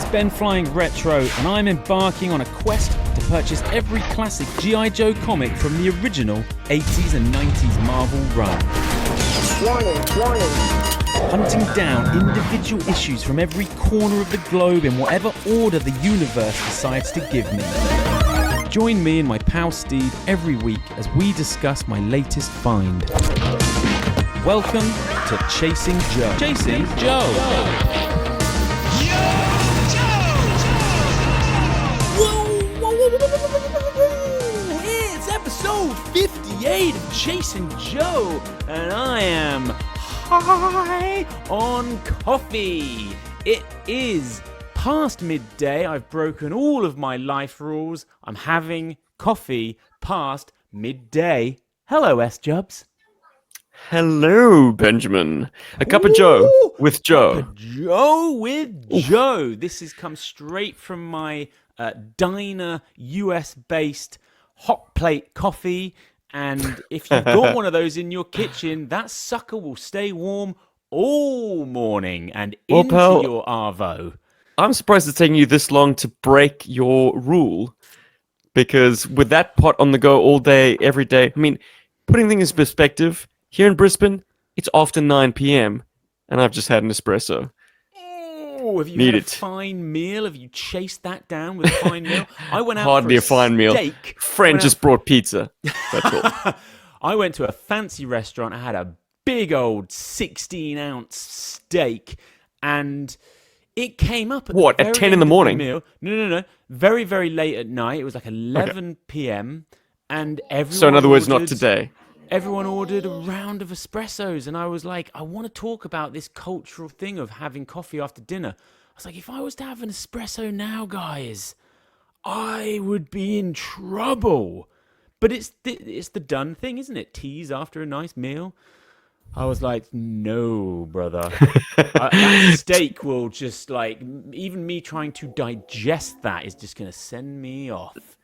BenFlyingRetro, and I'm embarking on a quest to purchase every classic GI Joe comic from the original 80s and 90s Marvel run. Warning. Hunting down individual issues from every corner of the globe in whatever order the universe decides to give me. Join me and my pal Steve every week as we discuss my latest find. Welcome to Chasing Joe. Chasing Joe. It's episode 58 of Chasing Joe, and I am high on coffee. It is past midday. I've broken all of my life rules. I'm having coffee past midday. Hello, S-Jubs. Hello, Benjamin. A cup of Joe with Joe. Cup of Joe with Joe. This has come straight from my diner, US-based hot plate coffee. And if you've got one of those in your kitchen, that sucker will stay warm all morning and into your arvo. I'm surprised it's taking you this long to break your rule. Because with that pot on the go all day, every day, I mean, putting things in perspective, here in Brisbane, it's after 9 p.m. and I've just had an espresso. Oh, have you had a fine meal? Have you chased that down with a fine meal? I went out Hardly for a fine meal. Friend just brought pizza. That's all. I went to a fancy restaurant. I had a big old 16-ounce steak, and it came up at 10 in the morning? Meal. No. Very, very late at night. It was like 11 p.m. and everyone. So in other words, not today. Everyone ordered a round of espressos, and I was like, I want to talk about this cultural thing of having coffee after dinner. I was like, if I was to have an espresso now, guys, I would be in trouble. But it's the done thing, isn't it? Teas after a nice meal. I was like, no, brother. That steak will just, like, even me trying to digest that is just going to send me off.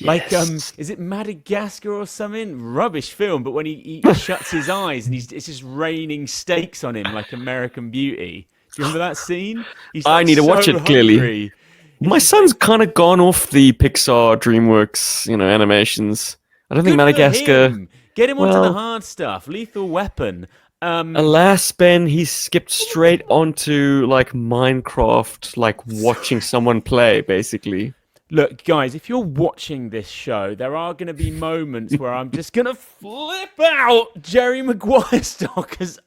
Like, is it Madagascar or something? Rubbish film, but when he shuts his eyes and it's just raining steaks on him like American Beauty. Do you remember that scene? He's like, I need to watch it, clearly. My son's kind of gone off the Pixar, DreamWorks, animations. I don't think Madagascar. Get him onto the hard stuff. Lethal Weapon. Alas, Ben, he skipped straight onto, like, Minecraft, like, watching someone play, basically. Look, guys, if you're watching this show, there are going to be moments where I'm just going to flip out Jerry Maguire style because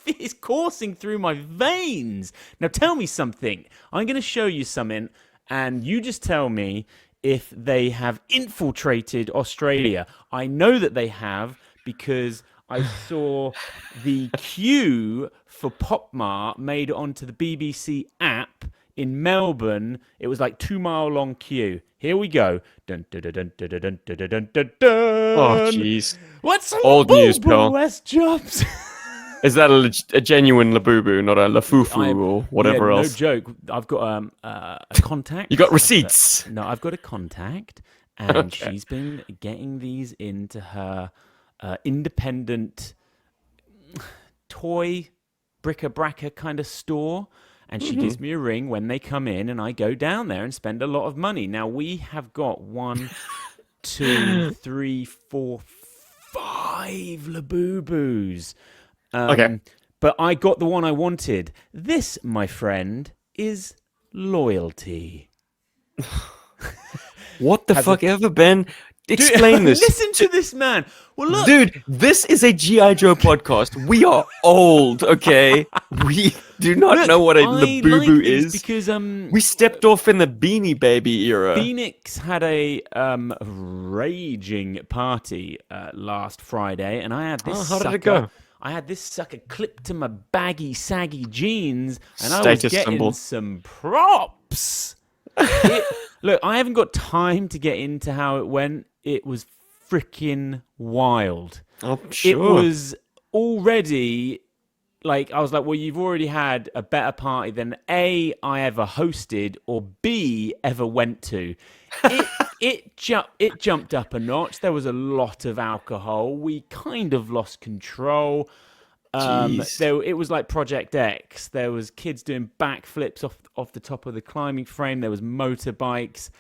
it's coursing through my veins. Now, tell me something. I'm going to show you something, and you just tell me if they have infiltrated Australia. I know that they have because I saw the queue for Pop Mart made onto the BBC app in Melbourne. It was like 2 mile long queue. Here we go. Dun, dun, dun, dun, dun, dun, dun, dun, dun, dun. Oh, jeez. What's a old news, pal? West Jobs? Is that a genuine Labubu, not a Lafufu or whatever else? No joke. I've got a contact. You got receipts? No, I've got a contact, and she's been getting these into her independent toy bric-a-brac kind of store. And she gives me a ring when they come in, and I go down there and spend a lot of money. Now, we have got 1, 2, 3, 4, 5 Labubus. Okay. But I got the one I wanted. This, my friend, is loyalty. What the fuck ever, Ben? Explain this. Listen to this man. Well, look. Dude, this is a G.I. Joe podcast. We are old, okay? We do not know what a Labubu is. Because we stepped off in the Beanie Baby era. Phoenix had a raging party last Friday, and I had this how did it go? I had this sucker clipped to my baggy, saggy jeans, and I was getting some props. Look, I haven't got time to get into how it went. It was freaking wild. Oh, sure. It was already, like, I was like, well, you've already had a better party than A, I ever hosted, or B, ever went to. It jumped up a notch. There was a lot of alcohol. We kind of lost control. Jeez. It was like Project X. There was kids doing backflips off the top of the climbing frame. There was motorbikes.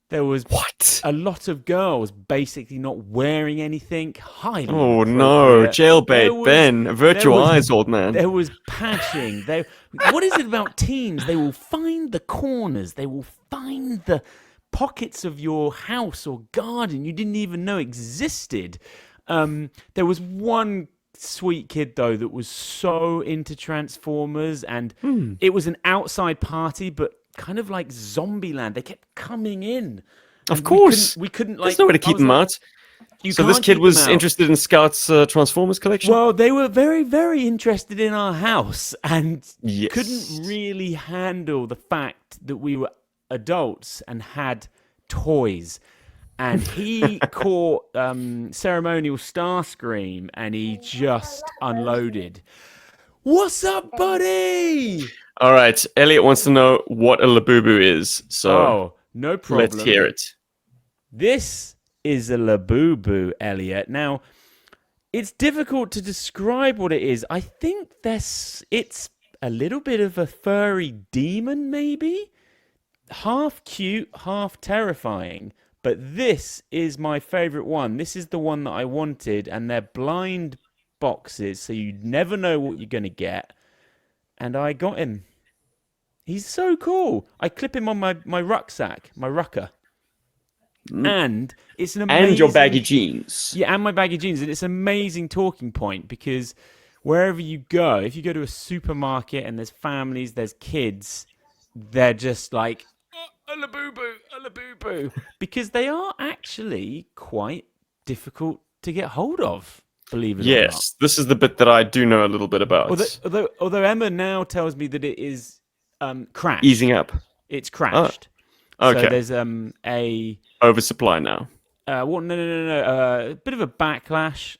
There was What? a lot of girls basically not wearing anything, highly Oh no, inappropriate. There jailbait, was Ben. there Virtual was eyes, old man. there was pashing. What is it about teens? They will find the corners. They will find the pockets of your house or garden you didn't even know existed. There was one sweet kid though that was so into Transformers, and it was an outside party, but kind of like Zombieland. They kept coming in. Of And course. we couldn't There's like. no way to I keep was them like, out. you So this can't kid keep was them out. interested in Scout's Transformers collection? Well, they were very, very interested in our house and Yes. couldn't really handle the fact that we were adults and had toys. And he caught Ceremonial Starscream and he just unloaded. What's up, buddy? All right. Elliot wants to know what a Labubu is. So Oh, no problem. let's hear it. This is a Labubu, Elliot. Now, it's difficult to describe what it is. I think it's a little bit of a furry demon, maybe? Half cute, half terrifying. But this is my favorite one. This is the one that I wanted, and they're blind boxes, so you never know what you're going to get. And I got him. He's so cool. I clip him on my rucksack, my rucker. And it's an amazing... And your baggy jeans. Yeah, and my baggy jeans. And it's an amazing talking point because wherever you go, if you go to a supermarket and there's families, there's kids, they're just like, oh, a Labubu, a Labubu. Because they are actually quite difficult to get hold of, believe it or not. Yes, this is the bit that I do know a little bit about. Although Emma now tells me that it is crashed. Easing up. It's crashed. Okay. So there's a... Oversupply now. No. A bit of a backlash,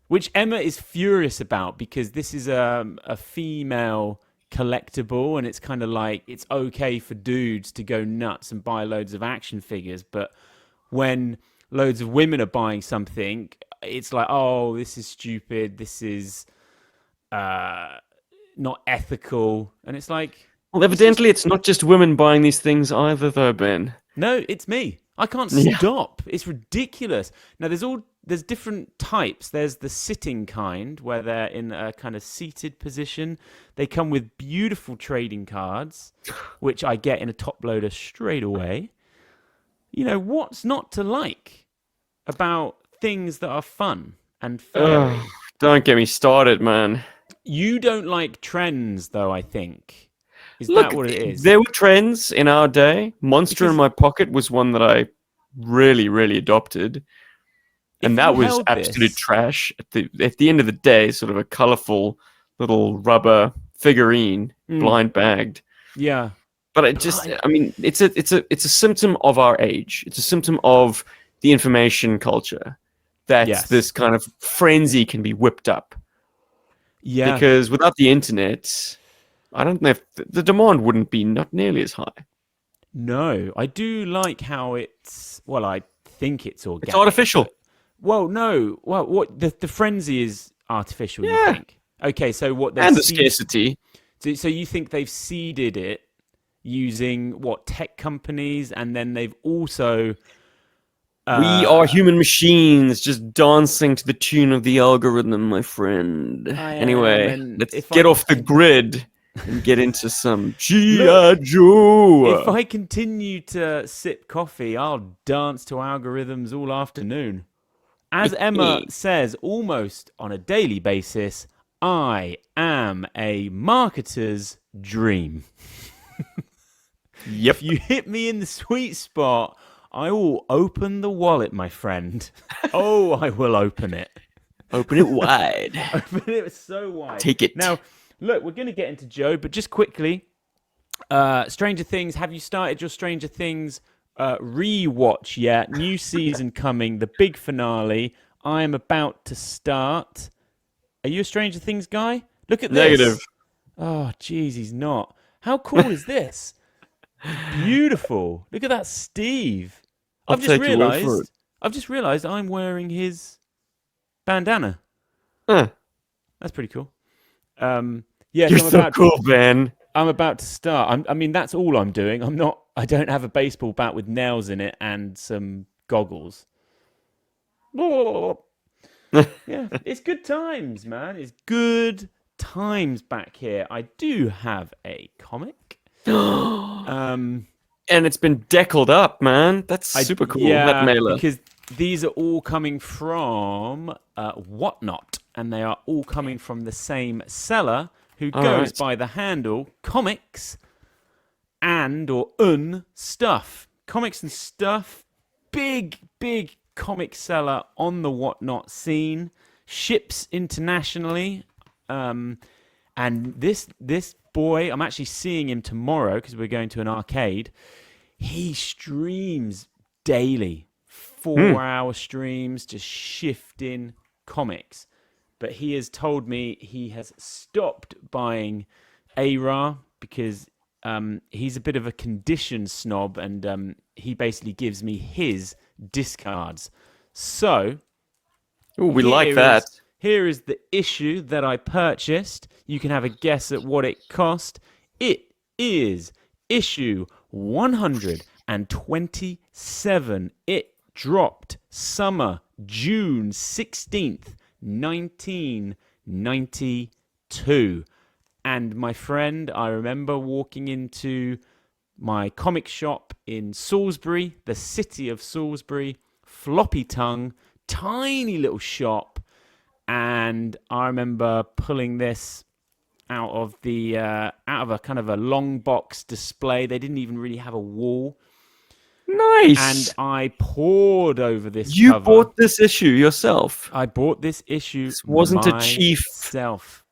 which Emma is furious about because this is a female collectible, and it's kind of like it's okay for dudes to go nuts and buy loads of action figures, but when loads of women are buying something, it's like, oh, this is stupid. This is not ethical, and it's like. Well, evidently, it's not just women buying these things either, though, Ben. No, it's me. I can't stop. It's ridiculous. Now, there's different types. There's the sitting kind, where they're in a kind of seated position. They come with beautiful trading cards, which I get in a top loader straight away. You know, what's not to like about things that are fun and furry? Don't get me started, man. You don't like trends, though, I think. Is Look, that what it is? There were trends in our day. Monster in my pocket was one that I really, really adopted. And that was absolute trash. At the end of the day, sort of a colorful little rubber figurine, blind bagged. Yeah. But it's a symptom of our age. It's a symptom of the information culture that this kind of frenzy can be whipped up. Yeah. Because without the internet, I don't know if the demand wouldn't be not nearly as high. No, I do like how it's. Well, I think it's organic. It's artificial. Well, no. Well, what the frenzy is artificial. Yeah. You think? Okay, so what? And the scarcity. So you think they've seeded it using what tech companies, and then they've also. We are human machines just dancing to the tune of the algorithm, my friend. Anyway, let's get off the grid and get into some GI Joe. If I continue to sip coffee, I'll dance to algorithms all afternoon. As Emma says, almost on a daily basis, I am a marketer's dream. Yep. If you hit me in the sweet spot, I will open the wallet, my friend. Oh, I will open it. Open it wide. Open it so wide. Take it. Now, look, we're going to get into Joe, but just quickly, Stranger Things, have you started your Stranger Things rewatch yet? New season coming, the big finale. I am about to start. Are you a Stranger Things guy? Look at this. Negative. Oh, jeez, he's not. How cool is this? Beautiful. Look at that, Steve. I've just realised I'm wearing his bandana. Huh. That's pretty cool. Yeah, You're so so cool, man. I'm about to start. I mean, that's all I'm doing. I don't have a baseball bat with nails in it and some goggles. Yeah, it's good times, man. It's good times back here. I do have a comic. Um, And it's been deckled up, man. That's super cool. That yeah, mailer. because these are all coming from Whatnot, and they are all coming from the same seller who All goes right. by the handle Comics and or Un Stuff. Comics and Stuff, big comic seller on the Whatnot scene, ships internationally. And this boy, I'm actually seeing him tomorrow because we're going to an arcade. He streams daily, 4-hour streams, just shifting comics. But he has told me he has stopped buying ARA because he's a bit of a condition snob, and he basically gives me his discards. So Ooh, we like that. here is the issue that I purchased. You can have a guess at what it cost. It is issue 127. It dropped June 16th, 1992. And my friend, I remember walking into my comic shop in Salisbury, the city of Salisbury, floppy tongue, tiny little shop. And I remember pulling this out of a kind of a long box display. They didn't even really have a wall. Nice. And I pored over this You cover. bought this issue yourself. I bought this issue This wasn't a chief myself.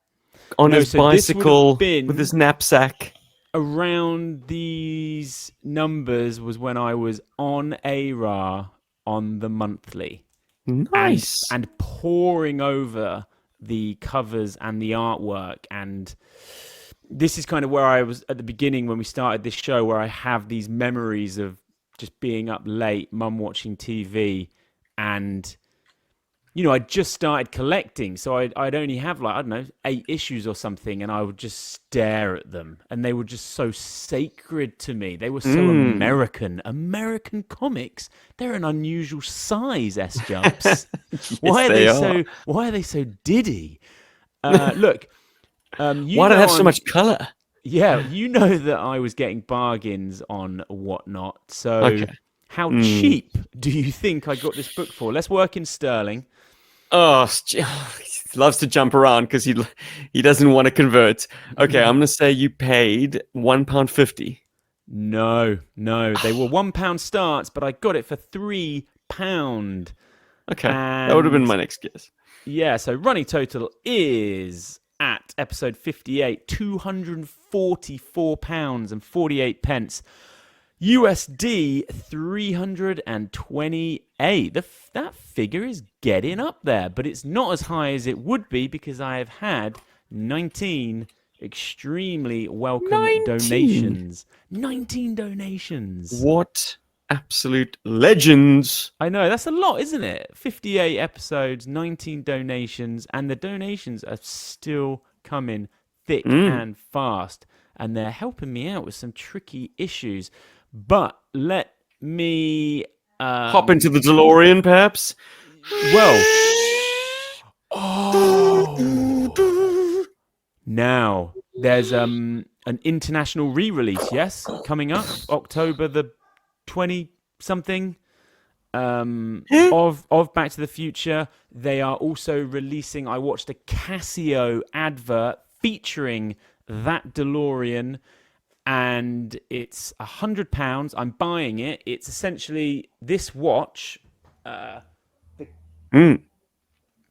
on No, his so this would bicycle have been with his knapsack. around these numbers was when I was on ARA on the monthly. Nice. And poring over the covers and the artwork. And this is kind of where I was at the beginning when we started this show, where I have these memories of just being up late, mum watching TV, and I just started collecting, so I'd only have 8 issues or something, and I would just stare at them, and they were just so sacred to me. They were so American comics. They're an unusual size, S-Jumps. Why are they so diddy? Look, Why do they have so much color? Yeah, you know that I was getting bargains on Whatnot. So Okay. how cheap do you think I got this book for? Let's work in sterling. Oh, he loves to jump around because he doesn't want to convert. Okay, I'm gonna say you paid £1.50. No, they were £1 starts, but I got it for £3. Okay, that would have been my next guess. Yeah, so running total is at episode 58, £244.48. USD 328. That figure is getting up there, but it's not as high as it would be because I have had 19 extremely welcome 19? donations. 19 donations. What absolute legends! I know, that's a lot, isn't it? 58 episodes, 19 donations, and the donations are still coming thick and fast, and they're helping me out with some tricky issues. But let me Hop into the DeLorean, perhaps. well, now there's an international re-release, yes, coming up October the 20 something of Back to the Future. They are also releasing, I watched a Casio advert featuring that DeLorean, and it's £100. I'm buying it. It's essentially this watch, the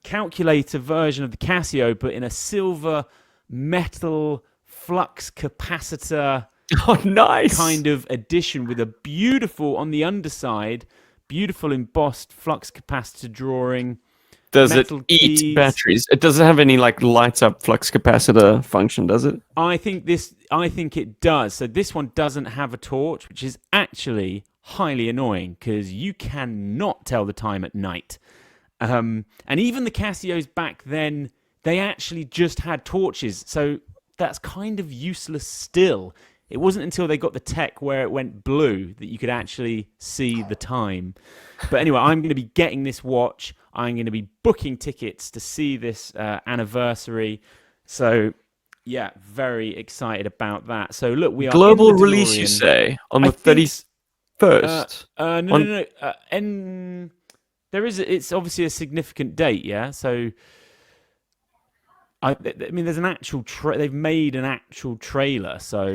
calculator version of the Casio, but in a silver metal flux capacitor Oh, nice! kind of edition with a beautiful, on the underside, beautiful embossed flux capacitor drawing. Does it metal eat keys. batteries? It doesn't have any lights up flux capacitor function, does it? I think it does. So this one doesn't have a torch, which is actually highly annoying because you cannot tell the time at night. And even the Casios back then they actually just had torches. So that's kind of useless still. It wasn't until they got the tech where it went blue that you could actually see the time. But anyway, I'm going to be getting this watch. I'm going to be booking tickets to see this anniversary. So, yeah, very excited about that. So, look, we are Global in the release, you DeLorean. say, on I the think 31st? no, no, On no. And there is. It's obviously a significant date. Yeah. So I mean, there's an actual. They've made an actual trailer. So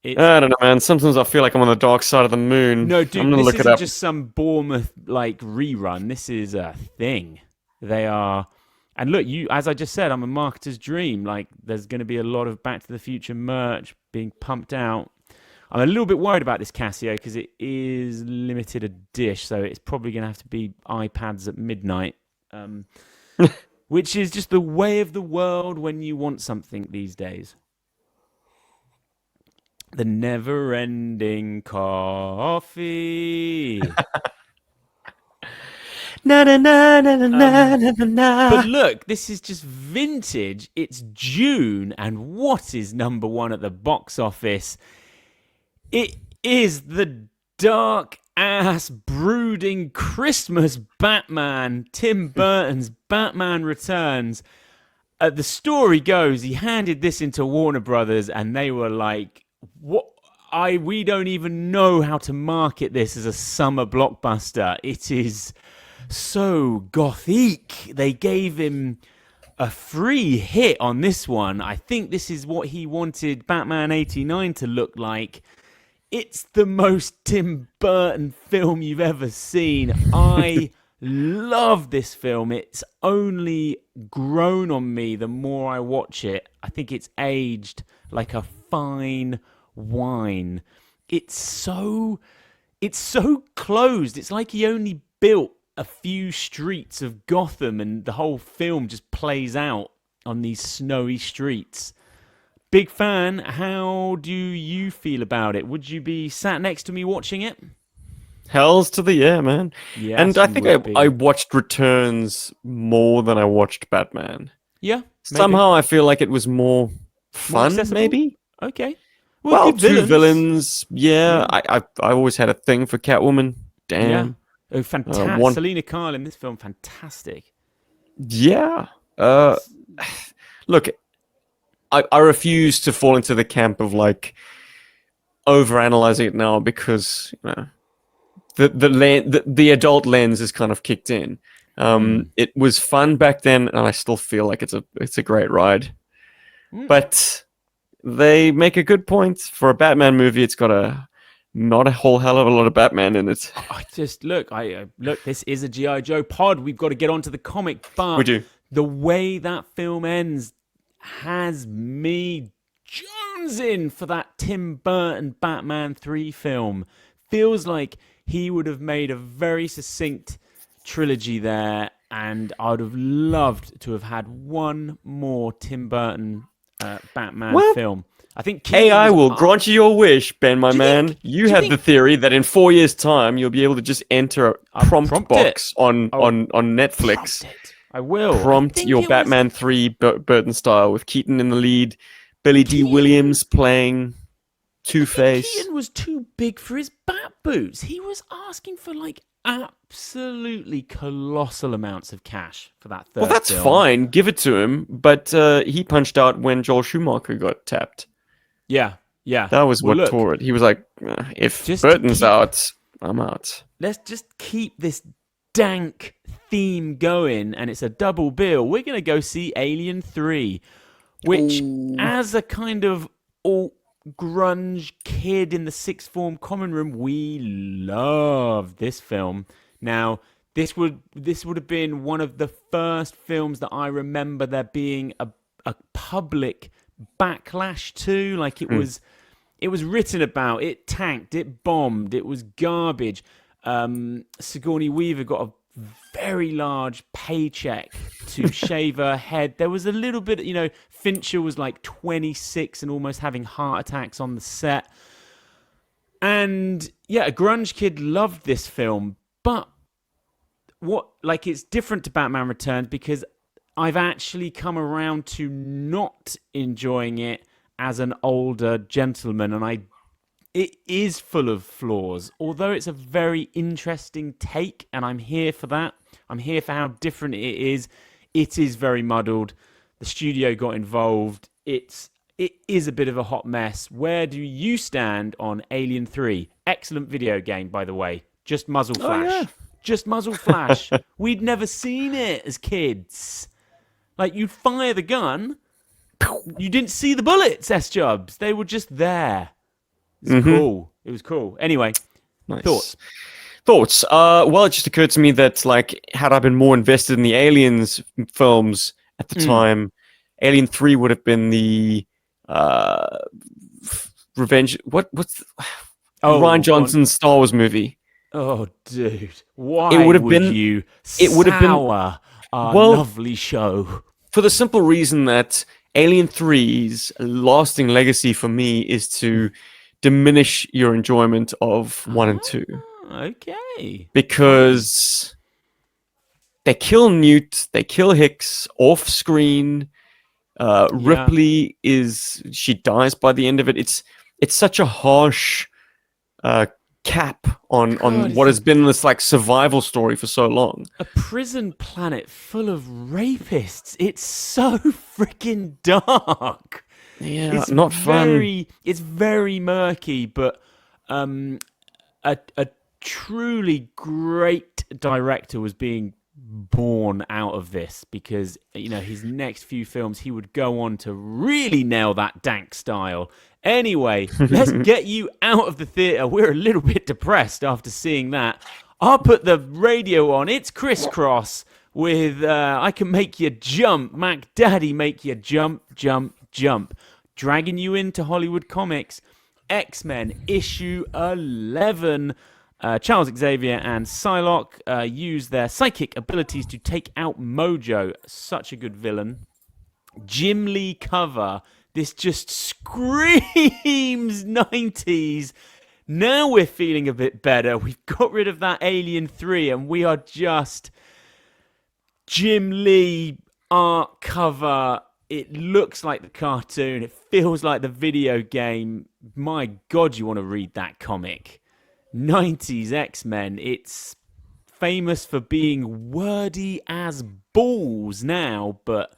it's I don't know, man. Sometimes I feel like I'm on the dark side of the moon. no, I'm dude. gonna This look it isn't up. just some Bournemouth like rerun. This is a thing. They are. And look, as I just said, I'm a marketer's dream. Like, there's going to be a lot of Back to the Future merch being pumped out. I'm a little bit worried about this Casio because it is limited edition, so it's probably going to have to be iPads at midnight, which is just the way of the world when you want something these days. The never-ending coffee. Na na na na na na na na. But look, this is just vintage. It's June, and what is number one at the box office? It is the dark ass brooding Christmas Batman, Tim Burton's Batman Returns. The story goes he handed this into Warner Brothers and they were like, "What? We don't even know how to market this as a summer blockbuster. It is so gothic." They gave him a free hit on this one. I think this is what he wanted Batman 89 to look like. It's the most Tim Burton film you've ever seen. I love this film. It's only grown on me the more I watch it. I think it's aged like a fine wine. It's so closed. It's like he only built a few streets of Gotham and the whole film just plays out on these snowy streets. Big fan. How do you feel about it? Would you be sat next to me watching it? Hells to the yeah, man. Yes, And I you think would be. I watched Returns more than I watched Batman. Yeah, maybe. Somehow I feel like it was more fun, accessible? maybe? Okay. Well, good two villains. Yeah, Yeah. I always had a thing for Catwoman. Damn. Yeah. Oh, fantastic. one- Selena Kyle in this film, fantastic. Yeah. Look, I refuse to fall into the camp of like overanalyzing it now because you know the adult lens is kind of kicked in. It was fun back then, and I still feel like it's a great ride. But they make a good point for a Batman movie. It's got not a whole hell of a lot of Batman in it. I just look. Look. This is a GI Joe pod. We've got to get onto the comic, but We do. the way that film ends has me jonesing for that Tim Burton Batman 3 film. Feels like he would have made a very succinct trilogy there, and I would have loved to have had one more Tim Burton Batman film. I think Keaton AI was will grant you your wish, Ben, my Do you man. think- You do you have think- the theory that in 4 years' time you'll be able to just enter a prompt prompt it. box on Netflix. Prompt it. I will. I Prompt think your it was- Batman 3 Burton style with Keaton in the lead, Billy D. Keaton- Williams playing Two-Face. Keaton was too big for his bat boots. He was asking for like absolutely colossal amounts of cash for that third Well, that's film. fine. Give it to him. But he punched out when Joel Schumacher got tapped. Yeah. That was Well, what look, tore it. He was like, if Just to Burton's keep- out, I'm out. Let's just keep this dank theme going, and it's a double bill. We're going to go see Alien 3, which, as a kind of alt grunge kid in the sixth form common room, we love this film. Now, this would have been one of the first films that I remember there being a public backlash to. Like, it was written about, it tanked, it bombed, it was garbage. Sigourney Weaver got a very large paycheck to shave her head. There was a little bit, Fincher was like 26 and almost having heart attacks on the set. And yeah, a grunge kid loved this film, but it's different to Batman Returns because I've actually come around to not enjoying it as an older gentleman, and it is full of flaws. Although it's a very interesting take, and I'm here for that. I'm here for how different it is. It is very muddled. The studio got involved. It is a bit of a hot mess. Where do you stand on Alien 3? Excellent video game, by the way. Just muzzle flash. yeah. Just muzzle flash. We'd never seen it as kids. Like, you'd fire the gun. You didn't see the bullets, S-Jubs. They were just there. It was cool. It was cool. Anyway, Nice. thoughts? Well, it just occurred to me that, like, had I been more invested in the Aliens films at the time, Alien 3 would have been the revenge. What's Ryan Johnson's Star Wars movie? Oh, dude! Why It would have would been. you It would have been sour our lovely show? for the simple reason that Alien 3's lasting legacy for me is to diminish your enjoyment of 1 and 2. Okay. Because they kill Newt, they kill Hicks off screen. Ripley she dies by the end of it. It's such a harsh cap on what has been this like survival story for so long. A prison planet full of rapists. It's so freaking dark. Yeah, It's not fun. It's very murky, but a truly great director was being born out of this, because his next few films he would go on to really nail that dank style. Anyway, let's get you out of the theater. We're a little bit depressed after seeing that. I'll put the radio on. It's Crisscross with I Can Make You Jump. Mac Daddy make you jump, jump, jump. Dragging you into Hollywood comics. X-Men issue 11. Charles Xavier and Psylocke use their psychic abilities to take out Mojo. Such a good villain. Jim Lee cover. This just screams 90s. Now we're feeling a bit better. We've got rid of that Alien 3 and we are just Jim Lee art cover. It looks like the cartoon. It feels like the video game. My God, you want to read that comic. 90s X-Men. It's famous for being wordy as balls now, but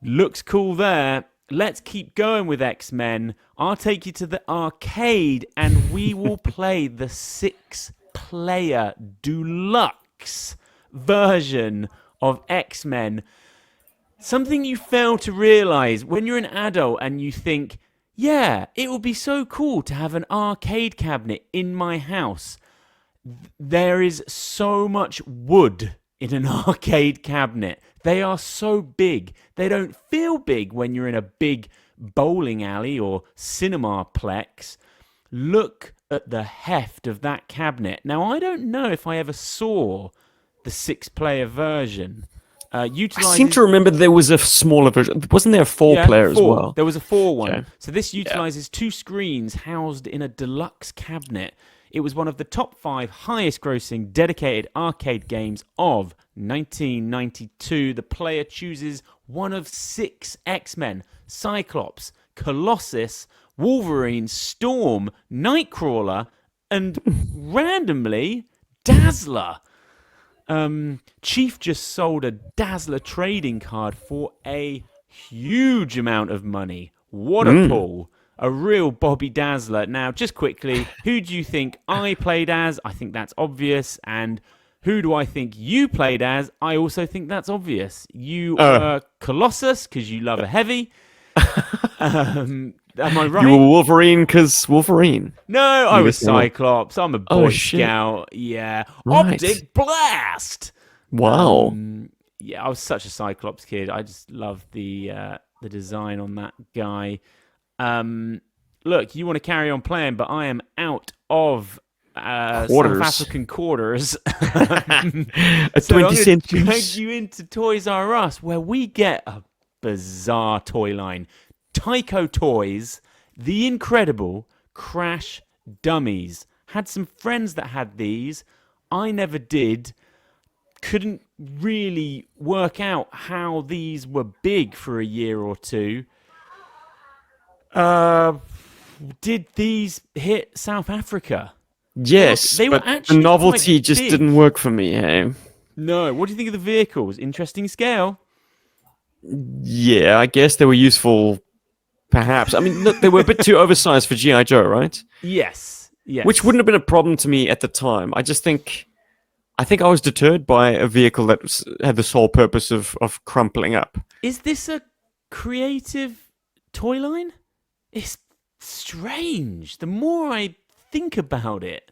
looks cool there. Let's keep going with X-Men. I'll take you to the arcade and we will play the 6-player deluxe version of X-Men. Something you fail to realize when you're an adult and you think, yeah, it would be so cool to have an arcade cabinet in my house. There is so much wood in an arcade cabinet. They are so big. They don't feel big when you're in a big bowling alley or cinemaplex. Look at the heft of that cabinet. Now, I don't know if I ever saw the 6-player version. I seem to remember there was a smaller version. Wasn't there a 4-player as well? There was a 4 one. Okay. So this utilizes 2 screens housed in a deluxe cabinet. It was one of the top 5 highest grossing dedicated arcade games of 1992. The player chooses one of 6 X-Men: Cyclops, Colossus, Wolverine, Storm, Nightcrawler, and randomly Dazzler. Chief just sold a Dazzler trading card for a huge amount of money. What a pull. A real Bobby Dazzler. Now, just quickly, who do you think I played as? I think that's obvious. And who do I think you played as? I also think that's obvious. You were Colossus, because you love a heavy. Am I right? You were Wolverine because Wolverine. No, I was Cyclops. I'm a Boy shit. Scout. Yeah. Right. Optic Blast. Wow. Yeah, I was such a Cyclops kid. I just loved the design on that guy. Look, you want to carry on playing, but I am out of South African quarters. A So 20-cent I'm going to drag piece. you into Toys R Us, where we get a bizarre toy line. Tyco Toys, The Incredible Crash Dummies. Had some friends that had these. I never did. Couldn't really work out how these were big for a year or two. Uh, did these hit South Africa? Yes, They were but the actually quite novelty just big. didn't work for me. Hey? No, what do you think of the vehicles? Interesting scale. Yeah, I guess they were useful, perhaps. I mean, look, they were a bit too oversized for GI Joe, right? Yes, Which yes. wouldn't have been a problem to me at the time. I think I was deterred by a vehicle that had the sole purpose of crumpling up. Is this a creative toy line? It's strange. The more I think about it,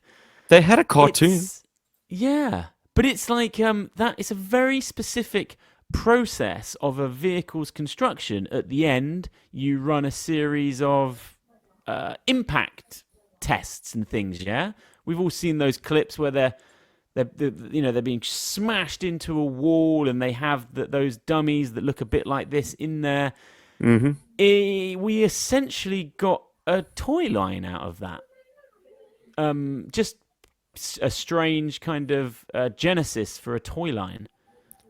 They had a cartoon. it's yeah, but it's like that. It's a very specific process of a vehicle's construction. At the end, you run a series of impact tests and things. Yeah, we've all seen those clips where they're being smashed into a wall, and they have those dummies that look a bit like this in there. Mm-hmm. We essentially got a toy line out of that. Just a strange kind of genesis for a toy line.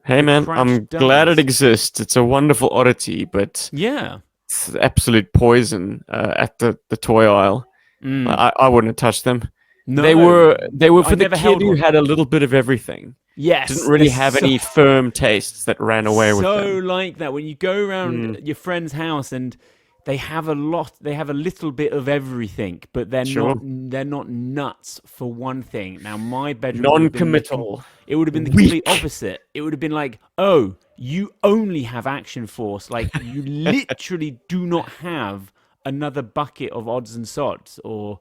Hey The man, crash I'm glad it dummies. exists. It's a wonderful oddity, but Yeah. it's absolute poison at the toy aisle. Mm. I wouldn't have touched them. No, They were I for the never kid held who one. had a little bit of everything. Didn't Yes, they're really have any firm tastes that ran away with so them. like that when you go around Mm, your friend's house and they have a little bit of everything, but sure. they're not nuts for one thing. Now my bedroom would have been Non-committal. it would have been the complete Weak. opposite. It would have been like, oh, you only have Action Force, like you literally do not have another bucket of odds and sods. Or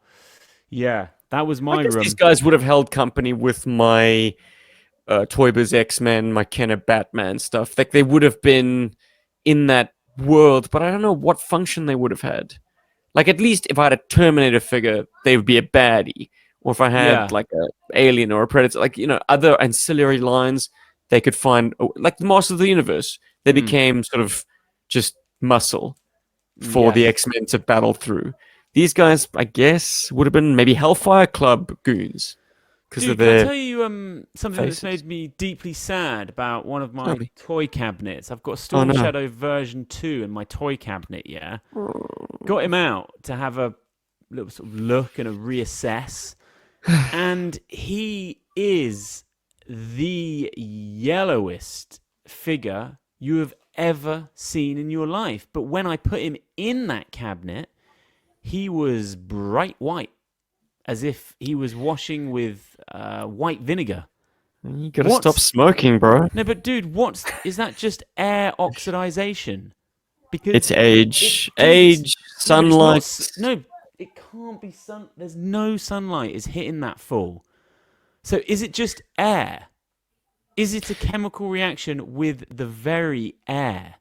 yeah, that was I my guess these room. guys would have held company with my Toy Biz X-Men, my Kenner Batman stuff. Like they would have been in that world, but I don't know what function they would have had. Like at least if I had a Terminator figure, they would be a baddie. Or if I had Yeah. like a Alien or a Predator, like other ancillary lines they could find, like the Masters of the Universe. They Mm, became sort of just muscle for the yes. X-Men to battle through. These guys, I guess, would have been maybe Hellfire Club goons because of Dude, can I their tell you something that's faces. made me deeply sad about one of Tell my me. toy cabinets? I've got Oh Storm no. Shadow version 2 in my toy cabinet, yeah? Got him out to have a little sort of look and a reassess. And he is the yellowest figure you have ever seen in your life. But when I put him in that cabinet, he was bright white, as if he was washing with white vinegar. You gotta stop What's smoking, bro. no, but dude, what's is that just air oxidization? Because It's age. dude, it's Age, no, but it's not. sunlight. No, it can't be sun. There's no sunlight is hitting that full. So is it just air? Is it a chemical reaction with the very air?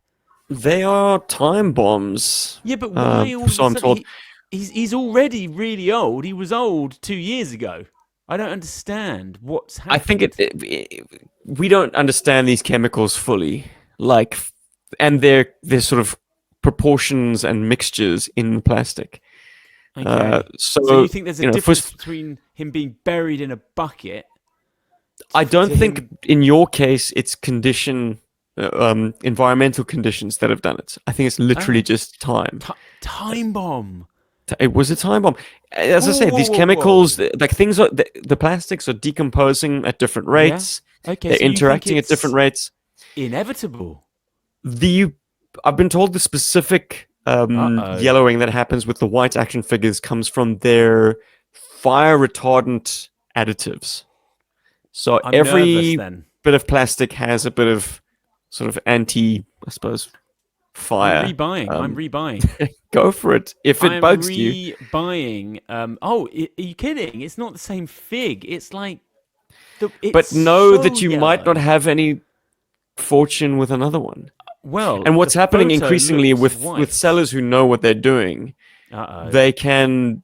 They are time bombs. Yeah, but why all of a So I'm sudden told. he's already really old. He was old 2 years ago. I don't understand what's I think happened. we don't understand these chemicals fully. Like, and their sort of proportions and mixtures in Okay. So you So think there's a difference first, between him being buried in a bucket I don't to think him in your case it's environmental conditions that have done it. I think it's literally oh just time. time bomb? It was a time bomb. As I Whoa, say, whoa, these whoa, chemicals, whoa! like things, the plastics are decomposing at different Yeah. rates. Okay, They're so you think interacting at different it's rates. inevitable? The I've been told the specific Uh oh. yellowing that happens with the white action figures comes from their fire retardant additives. So I'm nervous every then. bit of plastic has a bit of sort of anti, I suppose, I'm fire. rebuying. I'm Um, rebuying. Go for it. If it I'm bugs you, rebuying. Oh, are you kidding? It's not the same fig. It's like it's but know so that you might not yellow. have any fortune with another one. Well, And the what's happening photo increasingly looks with white. sellers who know what they're doing, Uh oh. they can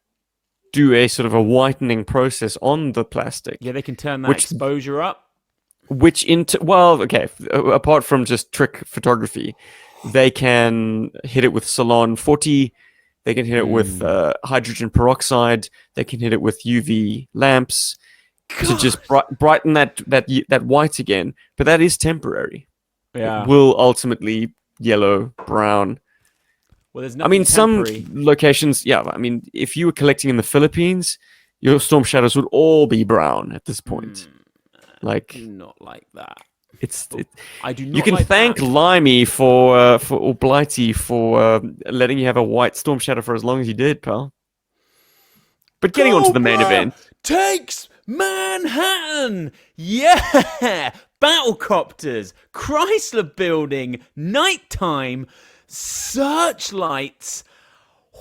do a sort of a whitening process on the Yeah, plastic, they can turn that which exposure up. apart from just trick photography, they can hit it with Salon 40. They can hit it with Mm. hydrogen peroxide. They can hit it with UV lamps. to just brighten that white again. But that is temporary. Yeah. It will ultimately yellow, brown. Well, there's I mean, nothing temporary. some locations, yeah. I mean, if you were collecting in the Philippines, your storm shadows would all be brown at this point. Like, Do not like that. it's I do not. you can like thank that. Limey or Blighty for letting you have a white storm shadow for as long as you did, pal. But getting on to the main event. Takes Manhattan. Yeah. Battlecopters, Chrysler Building, nighttime, searchlights.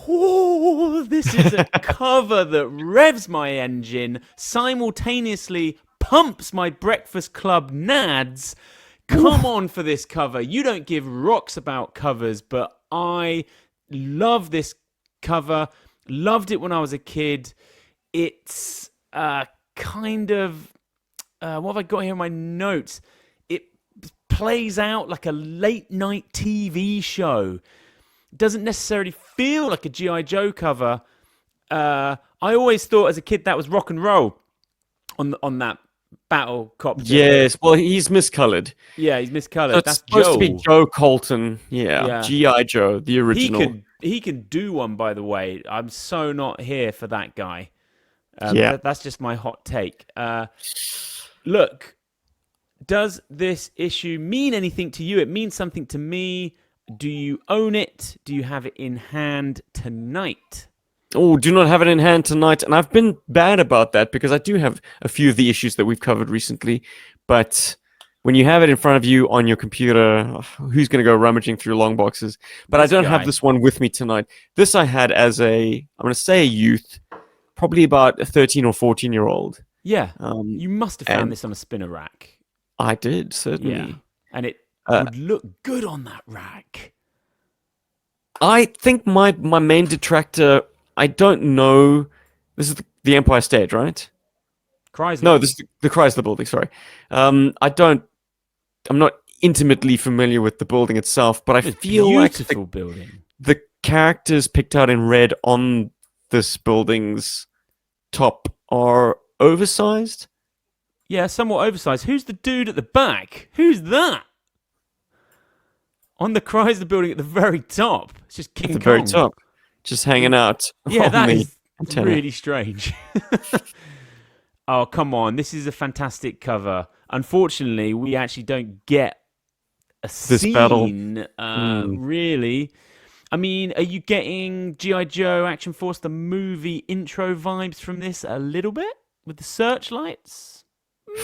Oh, this is a cover that revs my engine, simultaneously pumps my Breakfast Club nads. Come on for this cover. You don't give rocks about covers, but I love this cover. Loved it when I was a kid. It's kind of... what have I got here in my notes? It plays out like a late night TV show. It doesn't necessarily feel like a GI Joe cover. I always thought as a kid that was rock and roll on that battle copter. Yes, well, he's miscolored. Yeah, he's miscolored. So it's That's supposed Joe. to be Joe Colton. Yeah, GI Joe, the original. He can do one, by the way. I'm so not here for that guy. That's just my hot take. Look, does this issue mean anything to you? It means something to me. Do you own it? Do you have it in hand tonight? Oh, do not have it in hand tonight. And I've been bad about that because I do have a few of the issues that we've covered recently. But when you have it in front of you on your computer, who's going to go rummaging through long boxes? But I don't have this one with me tonight. This I had as I'm going to say a youth, probably about a 13 or 14-year-old. Yeah, you must have found this on a spinner rack. I did, certainly. Yeah, and it would look good on that rack. I think my main detractor, I don't know. This is the Empire State, right? Chrysler. No, this is the Chrysler building, sorry. I'm not intimately familiar with the building itself, but I feel like beautiful building. The characters picked out in red on this building's top are oversized. Yeah, somewhat oversized. Who's the dude at the back? Who's that? On the Chrysler building at the very top. It's just King Kong. At the very top. Just hanging out. Yeah, that is really strange. Oh, come on. This is a fantastic cover. Unfortunately, we actually don't get a scene, battle. Really. I mean, are you getting G.I. Joe Action Force, the movie intro vibes from this a little bit? With the searchlights?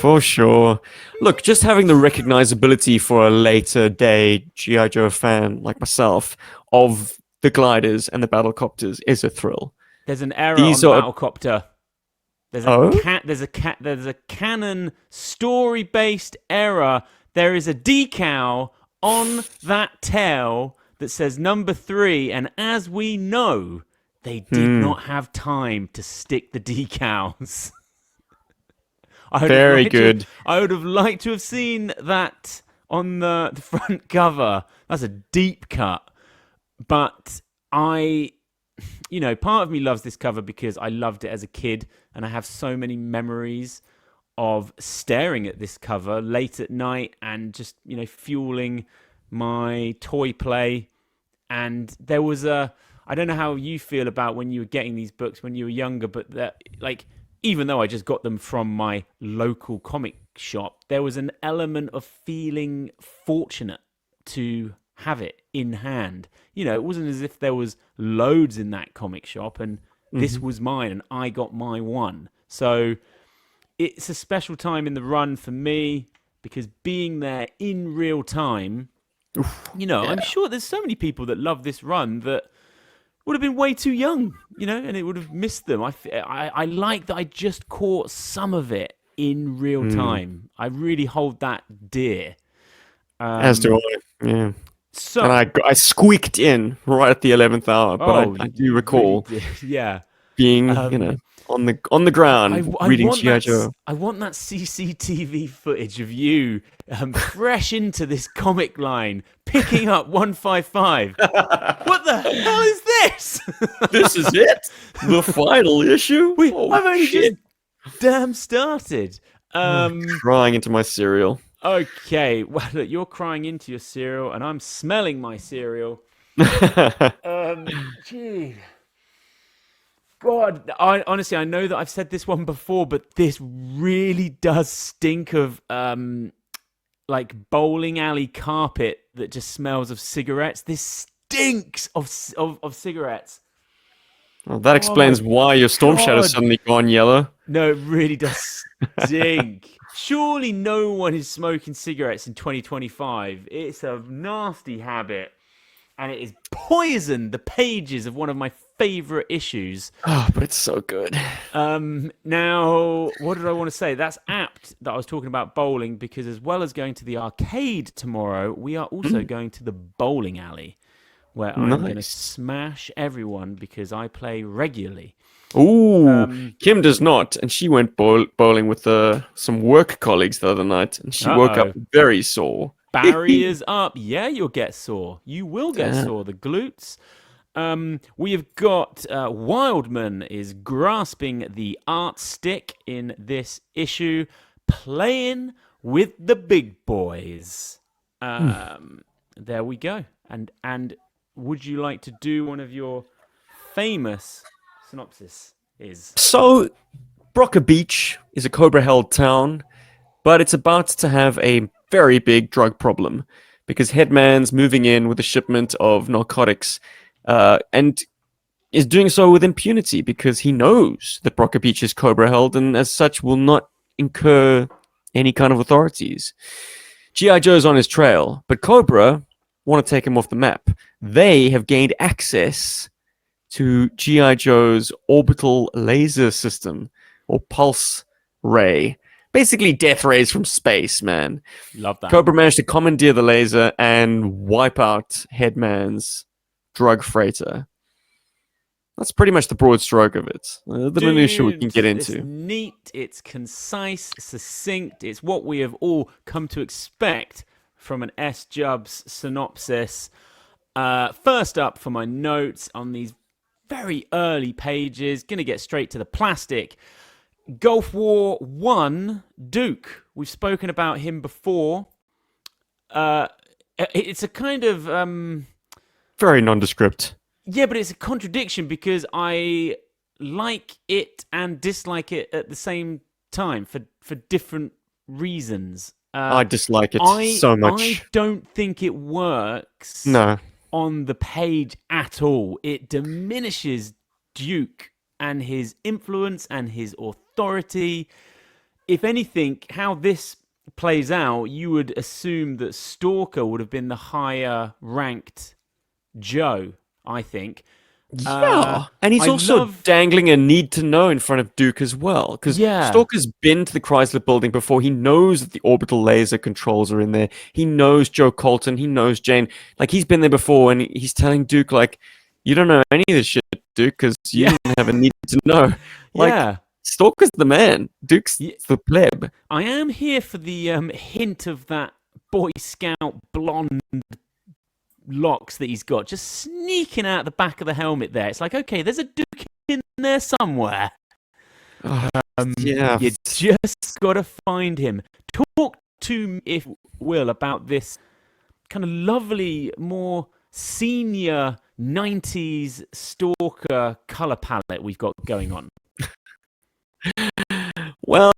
For sure. Look, just having the recognizability for a later day G.I. Joe fan like myself of the gliders and the battlecopters is a thrill. There's an error on the battlecopter. There's a canon story-based error. There is a decal on that tail that says number 3, and as we know, they did not have time to stick the decals. Very good. I would have liked to have seen that on the front cover. That's a deep cut. But part of me loves this cover because I loved it as a kid, and I have so many memories of staring at this cover late at night and just, fueling my toy play. And there was I don't know how you feel about when you were getting these books when you were younger, but even though I just got them from my local comic shop, there was an element of feeling fortunate to have it in hand. It wasn't as if there was loads in that comic shop and this was mine and I got my one. So it's a special time in the run for me because being there in real time, I'm sure there's so many people that love this run that would have been way too young, and it would have missed them. I like that I just caught some of it in real time. I really hold that dear. As do I, yeah. So, and I squeaked in right at the 11th hour, but I do recall really being, on the ground reading G.I. Joe. I want that CCTV footage of you fresh into this comic line, picking up 155. What the hell is this? This is it? The final issue? damn started. Crying into my cereal. Okay, well, look, you're crying into your cereal, and I'm smelling my cereal. Gee, God, I honestly, I know that I've said this one before, but this really does stink of like bowling alley carpet that just smells of cigarettes. This stinks of cigarettes. Well, that Oh my explains why your storm shadow's God. suddenly gone yellow. No, it really does stink. Surely no one is smoking cigarettes in 2025. It's a nasty habit, and it is poisoned the pages of one of my favorite issues. Oh, but it's so good. Now, what did I want to say? That's apt that I was talking about bowling because, as well as going to the arcade tomorrow, we are also going to the bowling alley where I'm going to Nice. smash everyone because I play regularly. Ooh, Kim does not, and she went bowling with some work colleagues the other night, and she woke up Uh-oh. very sore. Barriers up. Yeah, you'll get sore. You will get Damn. sore. The glutes. We have got Wildman is grasping the art stick in this issue, playing with the big boys. There we go. And would you like to do one of your famous synopsis? So, Brocker Beach is a Cobra-held town, but it's about to have a very big drug problem because Headman's moving in with a shipment of narcotics, and is doing so with impunity because he knows that Brocker Beach is Cobra-held and, as such, will not incur any kind of authorities. GI Joe's on his trail, but Cobra want to take him off the map. They have gained access to GI Joe's orbital laser system, or pulse ray. Basically, death rays from space, man. Love that. Cobra managed to commandeer the laser and wipe out Headman's drug freighter. That's pretty much the broad stroke of it. The minutiae we can get into. It's neat, it's concise, succinct. It's what we have all come to expect from an S-Jubs synopsis. First up for my notes on these very early pages, going to get straight to the plastic. Gulf War 1, Duke. We've spoken about him before. It's a kind of... very nondescript. Yeah, but it's a contradiction because I like it and dislike it at the same time for different reasons. I dislike it so much. I don't think it works on the page at all. It diminishes Duke and his influence and his authority. If anything, how this plays out, you would assume that Stalker would have been the higher ranked Joe, I think. Yeah, and he's also dangling a need to know in front of Duke as well. Because Stalker's been to the Chrysler building before. He knows that the orbital laser controls are in there. He knows Joe Colton. He knows Jane. Like, he's been there before, and he's telling Duke, like, you don't know any of this shit, Duke, because you didn't have a need to know. Like, Stalker's the man. Duke's the pleb. I am here for the hint of that Boy Scout blonde locks that he's got just sneaking out the back of the helmet there. It's like, okay, there's a Duke in there somewhere. You just got to find him. Talk to me, if you will, about this kind of lovely, more senior 90s Stalker color palette we've got going on. Well,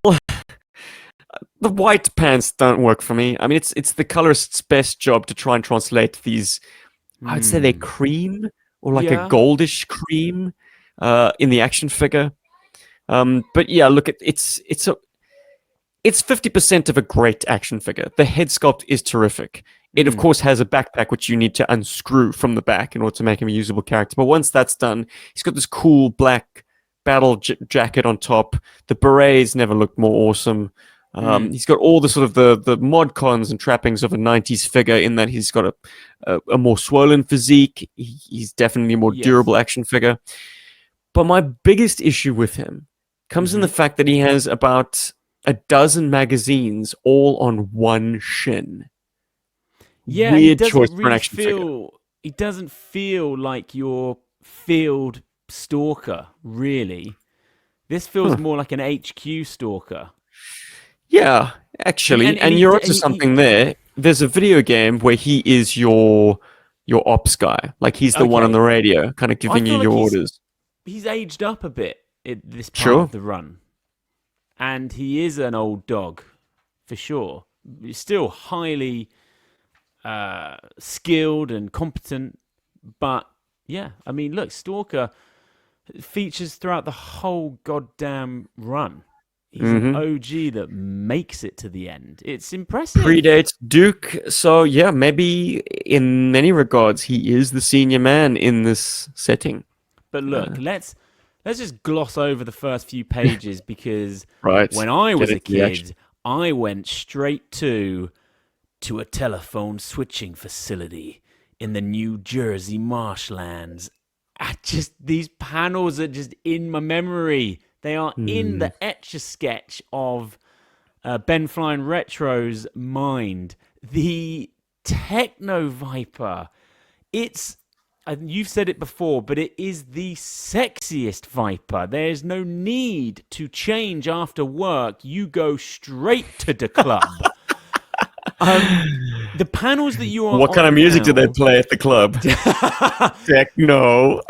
the white pants don't work for me. I mean, it's the colorist's best job to try and translate these. I would say they're cream or like a goldish cream in the action figure. But yeah, look, it's 50% of a great action figure. The head sculpt is terrific. It, of course, has a backpack which you need to unscrew from the back in order to make him a usable character. But once that's done, he's got this cool black battle jacket on top. The berets never looked more awesome. He's got all the sort of the mod cons and trappings of a 90s figure in that he's got a more swollen physique. He's definitely a more durable action figure. But my biggest issue with him comes in the fact that he has about a dozen magazines all on one shin. Yeah, Weird choice for an action figure. He doesn't feel like your field stalker, really. This feels more like an HQ stalker. Yeah, actually, and you're onto something there. There's a video game where he is your ops guy. Like he's the one on Okay, the radio, kind of I giving you feel like your orders. he's aged up a bit in this part Sure. of the run, and he is an old dog for sure. He's still highly skilled and competent, but yeah, I mean, look, Stalker features throughout the whole goddamn run. He's an Mm-hmm. OG that makes it to the end. It's impressive. Predates Duke, so yeah, maybe in many regards he is the senior man in this setting. But look, let's just gloss over the first few pages because Right. when I Get was a into the action. kid, I went straight to a telephone switching facility in the New Jersey marshlands. These panels are just in my memory. They are in the etch-a-sketch of BenFlyingRetro's mind. The Techno Viper. You've said it before, but it is the sexiest Viper. There's no need to change after work. You go straight to the club. The panels that you are What kind of music do they now, play at the club? Techno.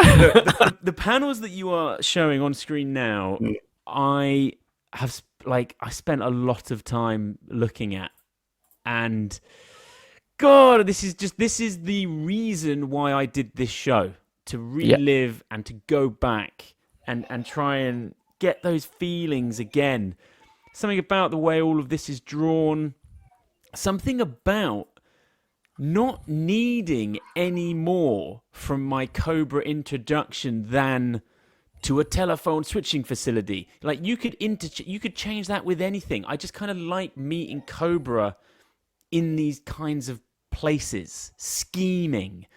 the panels that you are showing on screen now, I spent a lot of time looking at, and God, this is the reason why I did this show, to relive and to go back and try and get those feelings again. Something about the way all of this is drawn, something about not needing any more from my Cobra introduction than to a telephone switching facility. Like you could change that with anything. I just kind of like meeting Cobra in these kinds of places, scheming,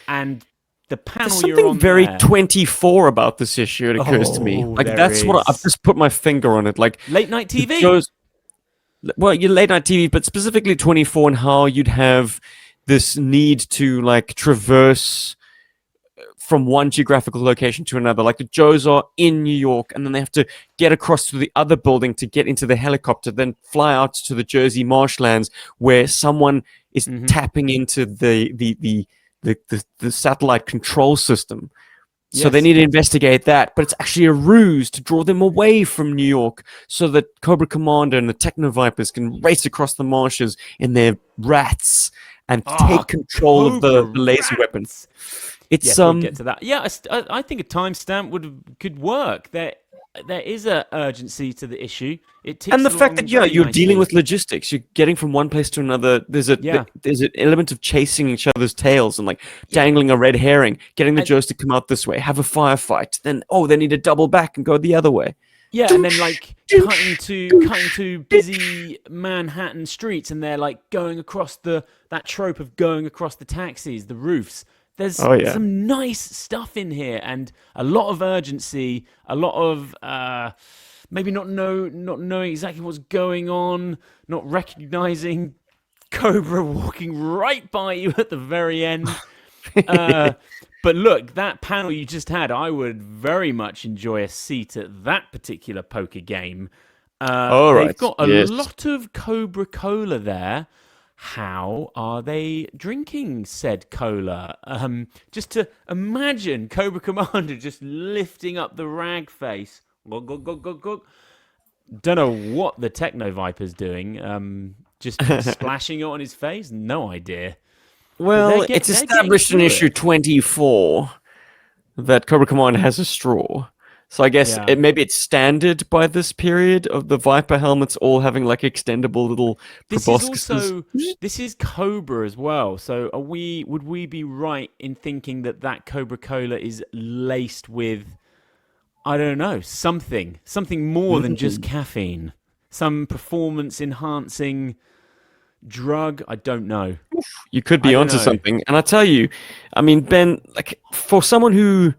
and the panel There's you're something on very there, 24 about this issue. It occurs to me. Like there that's what I've is. just put my finger on it. Like Late night the TV. shows, well, your late night TV, but specifically 24 and how you'd have this need to like traverse from one geographical location to another. Like the Joes are in New York, and then they have to get across to the other building to get into the helicopter, then fly out to the Jersey marshlands where someone is tapping into the satellite control system. So they Yes. need to investigate that, but it's actually a ruse to draw them away from New York so that Cobra Commander and the Techno Vipers can race across the marshes in their rats and take control of the Cobra laser weapon. rats. It's Yes, we'll get to that. Yeah, I think a timestamp could work. There is a urgency to the issue. It ticks and the fact along that very you're dealing nicely. with logistics, you're getting from one place to another. There's an element of chasing each other's tails and like dangling a red herring, getting the Joes to come out this way, have a firefight. Then they need to double back and go the other way. Yeah, and then like cutting to busy Manhattan streets, and they're like going across that trope of going across the taxis, the roofs. There's some nice stuff in here, and a lot of urgency, a lot of maybe not knowing exactly what's going on, not recognizing Cobra walking right by you at the very end. But look, that panel you just had, I would very much enjoy a seat at that particular poker game. They've got a lot of Cobra Cola there. How are they drinking said cola? Just to imagine Cobra Commander just lifting up the rag face. Don't know what the Techno Viper's doing. Just splashing it on his face? No idea. Well, it's established in issue 24 that Cobra Commander has a straw. So I guess maybe it's standard by this period of the Viper helmets all having like extendable little proboscises. This is Cobra as well. So would we be right in thinking that Cobra Cola is laced with, I don't know, something more than just caffeine, some performance enhancing drug? I don't know. You could be onto something. And I tell you, I mean, Ben, like for someone who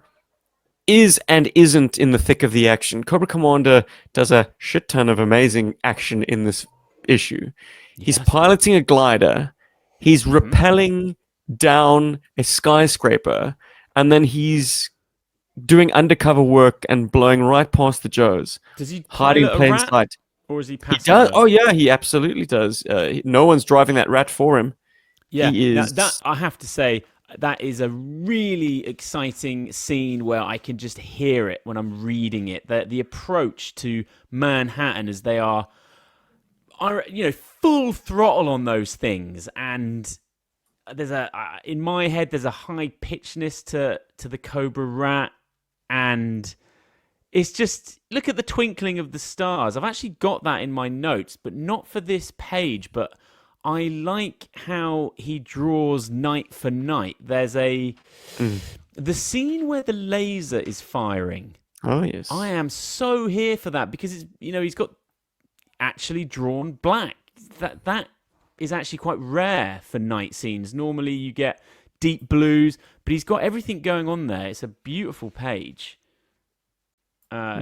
is and isn't in the thick of the action, Cobra Commander does a shit ton of amazing action in this issue. He's piloting a glider, he's rappelling down a skyscraper, and then he's doing undercover work and blowing right past the Joes, Does he hiding in pilot a plain rat, sight. or is he He does. passenger? Oh yeah, he absolutely does. No one's driving that rat for him. Yeah, He now that is. I have to say, that is a really exciting scene where I can just hear it when I'm reading it. The approach to Manhattan as they are full throttle on those things, and there's a in my head there's a high pitchness to the Cobra Rat, and it's just look at the twinkling of the stars. I've actually got that in my notes, but not for this page. But I like how he draws night for night. There's Mm. the scene where the laser is firing. Oh I yes. am so here for that because he's got actually drawn black. That is actually quite rare for night scenes. Normally you get deep blues, but he's got everything going on there. It's a beautiful page.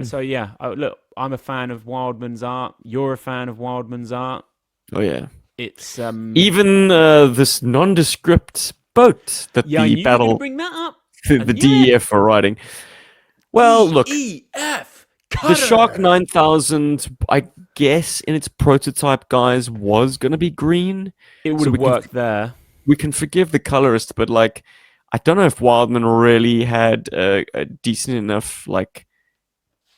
So yeah, look, I'm a fan of Wildman's art. You're a fan of Wildman's art. Oh yeah. It's Even this nondescript boat that yeah, I the knew you were going to battle, bring that up. I the knew it. DEF are riding. Well, look, DEF the Shark Cutter. 9000, I guess, in its prototype guise, was gonna be green, It would so have worked there. we can forgive the colorist, but like, I don't know if Wildman really had a decent enough like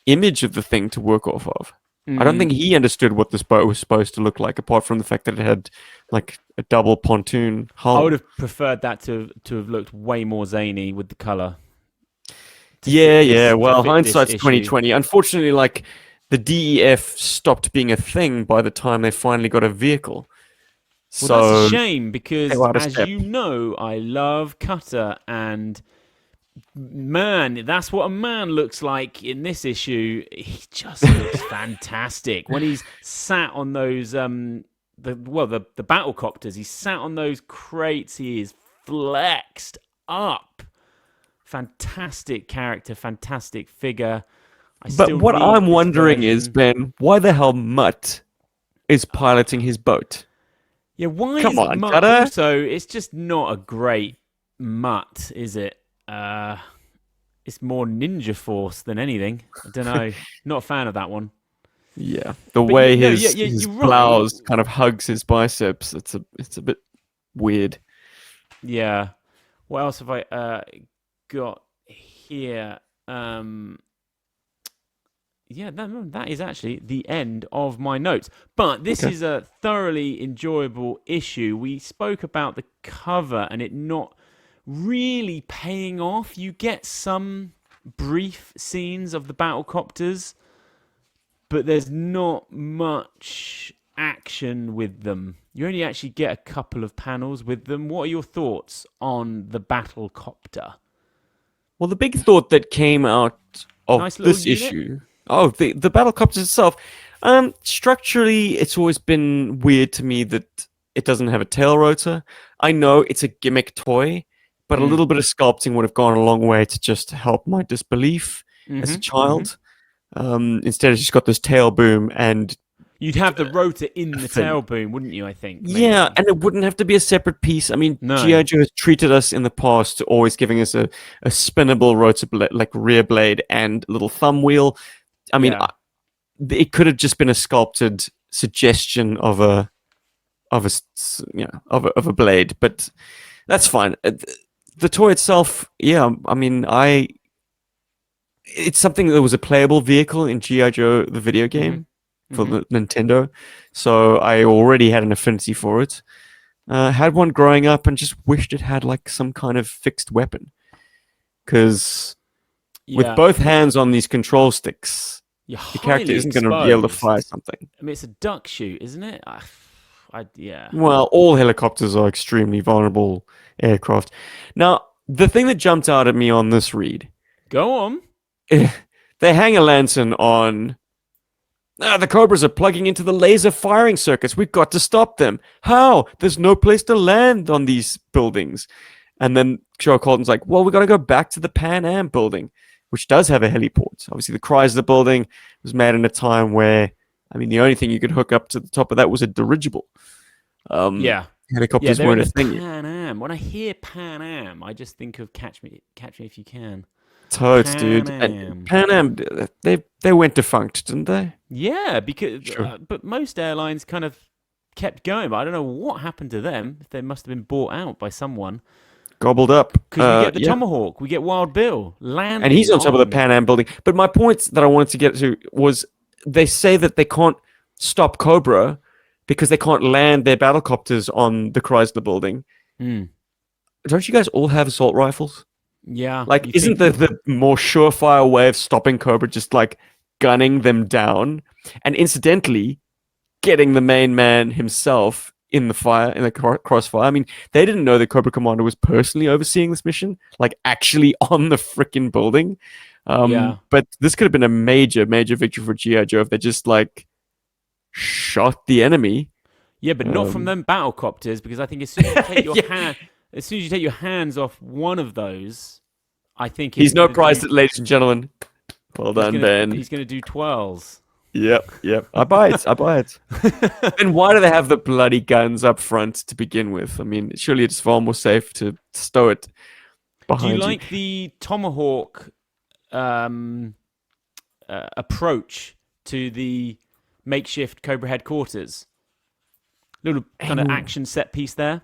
image of the thing to work off of. I don't think he understood what this boat was supposed to look like, apart from the fact that it had like a double pontoon I would hull. have preferred that to have looked way more zany with the color Yeah, yeah. to Well, fit this hindsight's issue. 2020. Unfortunately, like the DEF stopped being a thing by the time they finally got a vehicle. Well, that's a So shame they because, were out of as step. you know, I love Cutter, and man, that's what a man looks like in this issue. He just looks fantastic when he's sat on those the battle copters. He's sat on those crates. He is flexed up. Fantastic character, fantastic figure. I But still what need I'm this wondering is, version. Ben, why the hell Mutt is piloting his boat? Yeah, why Come is on, Mutt Cutter. also? It's just not a great Mutt, is it? It's more Ninja Force than anything. I don't know. Not a fan of that one. Yeah, the But yeah, way no, yeah, his you're right. blouse kind of hugs his biceps, it's a bit weird. Yeah. What else have I got here? Yeah, that is actually the end of my notes. But this Okay. is a thoroughly enjoyable issue. We spoke about the cover and it not really paying off. You get some brief scenes of the battle copters, but there's not much action with them. You only actually get a couple of panels with them. What are your thoughts on the battle copter? Well, the big thought that came out of Nice little this unit. issue, oh, the battle copters itself, structurally, it's always been weird to me that it doesn't have a tail rotor. I know it's a gimmick toy, but a Mm. little bit of sculpting would have gone a long way to just help my disbelief as a Mm-hmm. child. Instead, it's just got this tail boom and You'd have the rotor in a the fin. tail boom, wouldn't you? I think Yeah, maybe. and it wouldn't have to be a separate piece. I mean, No. GI Joe has treated us in the past to always giving us a spinnable rotor blade, like rear blade and little thumb wheel. I mean, Yeah. it could have just been a sculpted suggestion of a blade, but that's fine. The toy itself, yeah, I mean, it's something that was a playable vehicle in GI Joe the video Mm-hmm. game for Mm-hmm. the Nintendo, so I already had an affinity for it. Had one growing up and just wished it had like some kind of fixed weapon. Because with Yeah. both hands on these control sticks, You're the character highly isn't going to be able to fire exposed. something. I mean, it's a duck shoot, isn't it? Yeah. Well, all helicopters are extremely vulnerable aircraft. Now, the thing that jumped out at me on this read, Go on. they hang a lantern on. The Cobras are plugging into the laser firing circuits. We've got to stop them. How? There's no place to land on these buildings. And then Joe Colton's like, well, we got to go back to the Pan Am building, which does have a heliport. Obviously, the Chrysler building was made in a time where, I mean, the only thing you could hook up to the top of that was a dirigible. Yeah. Yeah, Helicopters they're in weren't a the thing yet. Pan Am. When I hear Pan Am, I just think of Catch Me If You Can. Totes, Pan dude. And Am. Pan Am, they went defunct, didn't they? Yeah, because Sure. but most airlines kind of kept going, but I don't know what happened to them. They must have been bought out by someone. Gobbled up. Because we get the Yeah. Tomahawk, we get Wild Bill And he's landing on top of the on. Pan Am building. But my point that I wanted to get to was they say that they can't stop Cobra because they can't land their battlecopters on the Chrysler building. Hmm. Don't you guys all have assault rifles? Yeah, Like, you isn't think the more surefire way of stopping Cobra just like gunning them down? And incidentally, getting the main man himself in the fire, in the crossfire. I mean, they didn't know the Cobra Commander was personally overseeing this mission, like actually on the freaking building. Yeah. But this could have been a major, major victory for GI Joe if they just like shot the enemy. Yeah, but not from Um, them battlecopters, because I think as soon as you take your yeah. as soon as you take your hands off one of those, I think He's it's no gonna prize, do, ladies and gentlemen. Well done, Ben. he's gonna do twirls. Yep. I buy it. I buy it. And why do they have the bloody guns up front to begin with? I mean, surely it's far more safe to stow it Do you behind you. like the Tomahawk approach to the makeshift Cobra headquarters? Little kind of Ooh. action set piece there.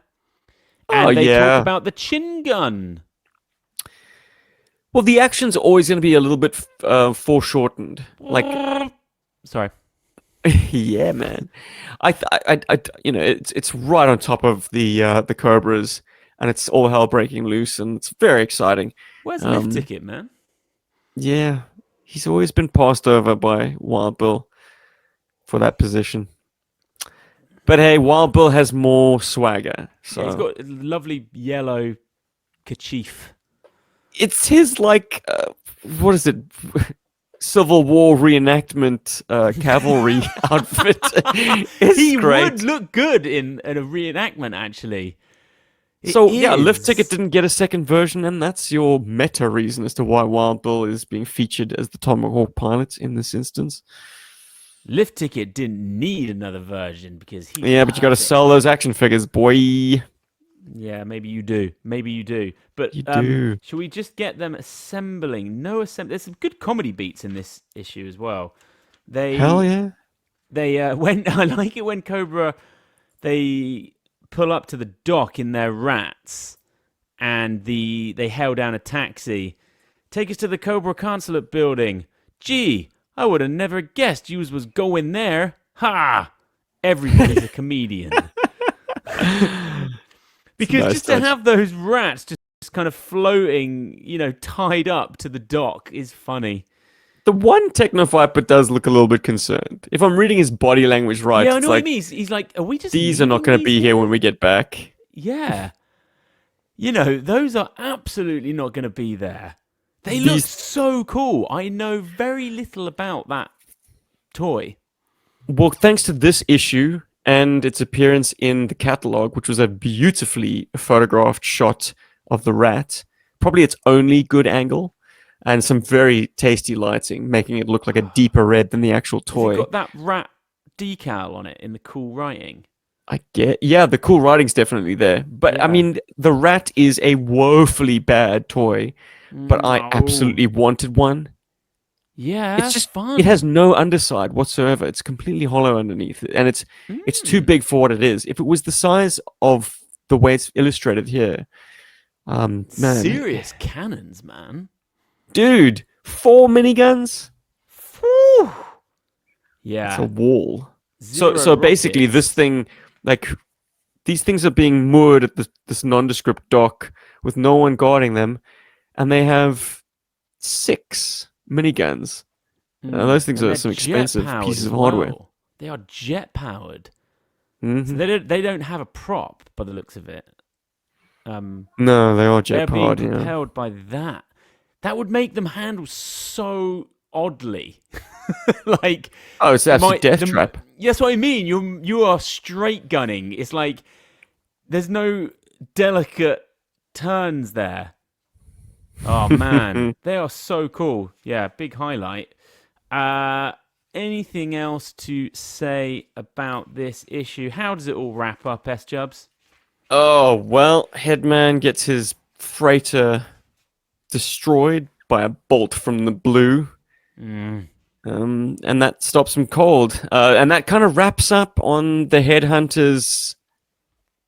Oh, And they talk yeah. about the chin gun. Well, the action's always going to be a little bit foreshortened. Like, Sorry. yeah, man. It's right on top of the Cobras, and it's all hell breaking loose, and it's very exciting. Where's Um, Lift Ticket, man? Yeah, he's always been passed over by Wild Bill for that position. But hey, Wild Bill has more swagger, Yeah, he's so got a lovely yellow kerchief. it's his like what is it? Civil War reenactment cavalry outfit. It's He great. would look good in a reenactment, actually. It So yeah, Lift Ticket is. didn't get a second version, and that's your meta reason as to why Wild Bill is being featured as the Tomahawk pilot in this instance. Lift Ticket didn't need another version because he's Yeah, but you got to perfect. sell those action figures, boy. Yeah, maybe you do. Maybe you do. But You do. should we just get them assembling? No assembly. There's some good comedy beats in this issue as well. Hell yeah. They when I like it when Cobra they pull up to the dock in their rats and they hail down a taxi. Take us to the Cobra consulate building. Gee, I would have never guessed you was going there. Ha! Everybody's a comedian. Because Nice just to touch. have those rats just kind of floating, tied up to the dock is funny. The one Technoviper does look a little bit concerned. If I'm reading his body language right, Yeah, I it's know what like, I mean. He's like, are we just these are not leaving going to these be here when we get back. Yeah. Those are absolutely not going to be there. They look These- so cool. I know very little about that toy. Well, thanks to this issue and its appearance in the catalog, which was a beautifully photographed shot of the rat, probably its only good angle, and some very tasty lighting, making it look like a deeper red than the actual Has it toy. got that rat decal on it in the cool writing? I get, yeah, the cool writing's definitely there, but I Yeah. mean, the rat is a woefully bad toy, but I No. absolutely wanted one. Yeah, It's that's just fun. it has no underside whatsoever. It's completely hollow underneath, and it's too big for what it is. If it was the size of the way it's illustrated here, man, Serious cannons, man. dude, 4 miniguns. Whew. It's Yeah. a wall. Zero So basically, rockets. this thing, like these things are being moored at this nondescript dock with no one guarding them, and they have 6 miniguns. Those things And are they're some expensive jet-powered pieces as of hardware. well. They are jet powered. Mhm. So they don't have a prop by the looks of it. No, they are They're jet being powered. Yeah. propelled by that. That would make them handle so oddly. Like Oh, it's absolute death the- trap. Yes, what I mean. You are straight gunning. It's like there's no delicate turns there. Oh man, they are so cool. Yeah, big highlight. Anything else to say about this issue? How does it all wrap up, S Jubs? Oh, well, Headman gets his freighter destroyed by a bolt from the blue. Mm. And that stops him cold. And that kind of wraps up on the headhunter's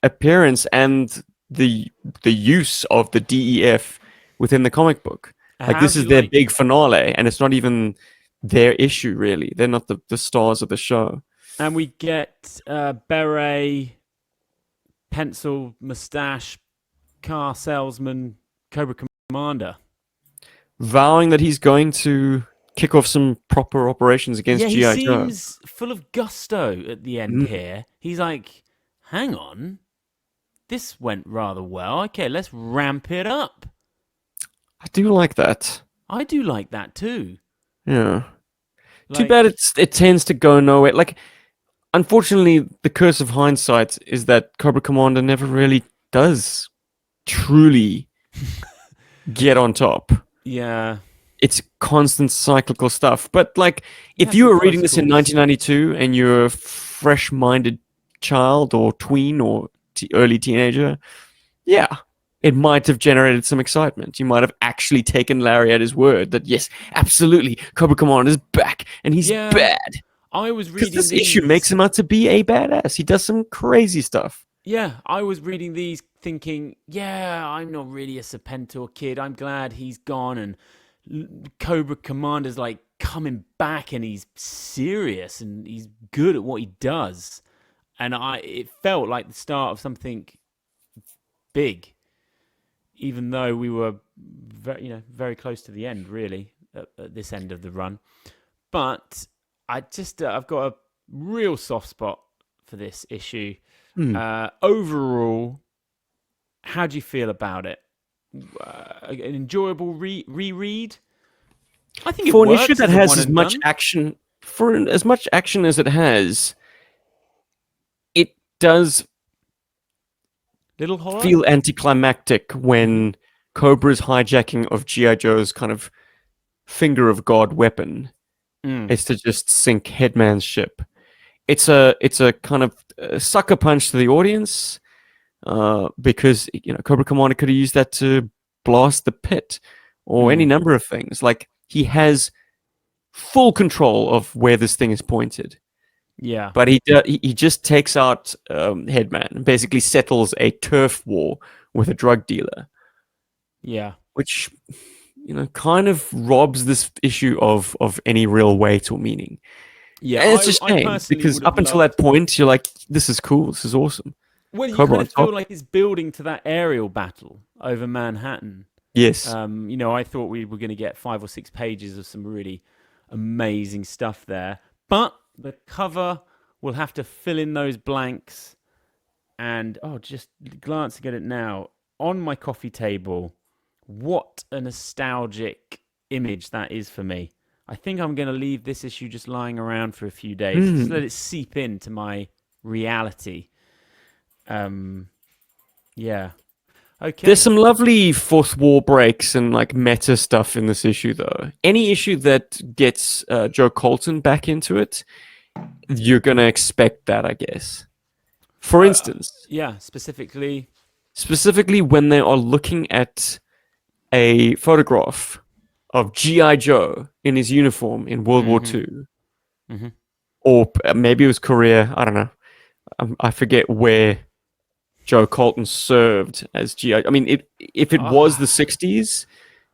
appearance and the use of the DEF within the comic book. Like, How this do is you their like? big finale, and it's not even their issue, really. They're not the stars of the show. And we get beret, pencil, mustache, car salesman, Cobra Commander. Vowing that he's going to kick off some proper operations against Yeah, he GI Joe. seems full of gusto at the end here. He's like, hang on, this went rather well. Okay, let's ramp it up. I do like that. I do like that too. Yeah. Too Like, bad it tends to go nowhere. Like, unfortunately, the curse of hindsight is that Cobra Commander never really does truly get on top. yeah. It's constant cyclical stuff. But like, He if has you some were close reading this in calls. 1992 and you're a fresh-minded child or tween or early teenager, yeah, it might have generated some excitement. You might have actually taken Larry at his word that yes, absolutely, Cobra Commander is back and he's Yeah, bad. I was Because reading this these. issue makes him out to be a badass. He does some crazy stuff. Yeah, I was reading these thinking, yeah, I'm not really a Serpentor kid. I'm glad he's gone and Cobra Commander's like coming back and he's serious and he's good at what he does. And it felt like the start of something big, even though we were very close to the end, really, at this end of the run. But I've got a real soft spot for this issue. Overall, how do you feel about it? An enjoyable reread? I think it For an works issue that as a has one as and much done. action, as much action as it has, it does Little horror? feel anticlimactic when Cobra's hijacking of G.I. Joe's kind of finger of God weapon is to just sink Headman's ship. It's a kind of sucker punch to the audience because Cobra Commander could have used that to blast the pit or any number of things. Like, he has full control of where this thing is pointed. Yeah. But he just takes out Headman and basically settles a turf war with a drug dealer. Yeah. Which, kind of robs this issue of any real weight or meaning. Yeah. And it's a I shame personally because would up have until loved... that point, you're like, this is cool, this is awesome. Well, you Cobra kind on of feel top. like it's building to that aerial battle over Manhattan. Yes. I thought we were going to get 5 or 6 pages of some really amazing stuff there. But the cover will have to fill in those blanks. And, just glancing at it now, on my coffee table, what a nostalgic image that is for me. I think I'm going to leave this issue just lying around for a few days. Just let it seep into my reality. Yeah. Okay. There's some lovely fourth wall breaks and like meta stuff in this issue, though. Any issue that gets Joe Colton back into it, you're gonna expect that, I guess. For instance, Yeah, specifically when they are looking at a photograph of GI Joe in his uniform in World War II, or maybe it was Korea. I don't know. I forget where Joe Colton served as GI. I mean, if it was the 60s,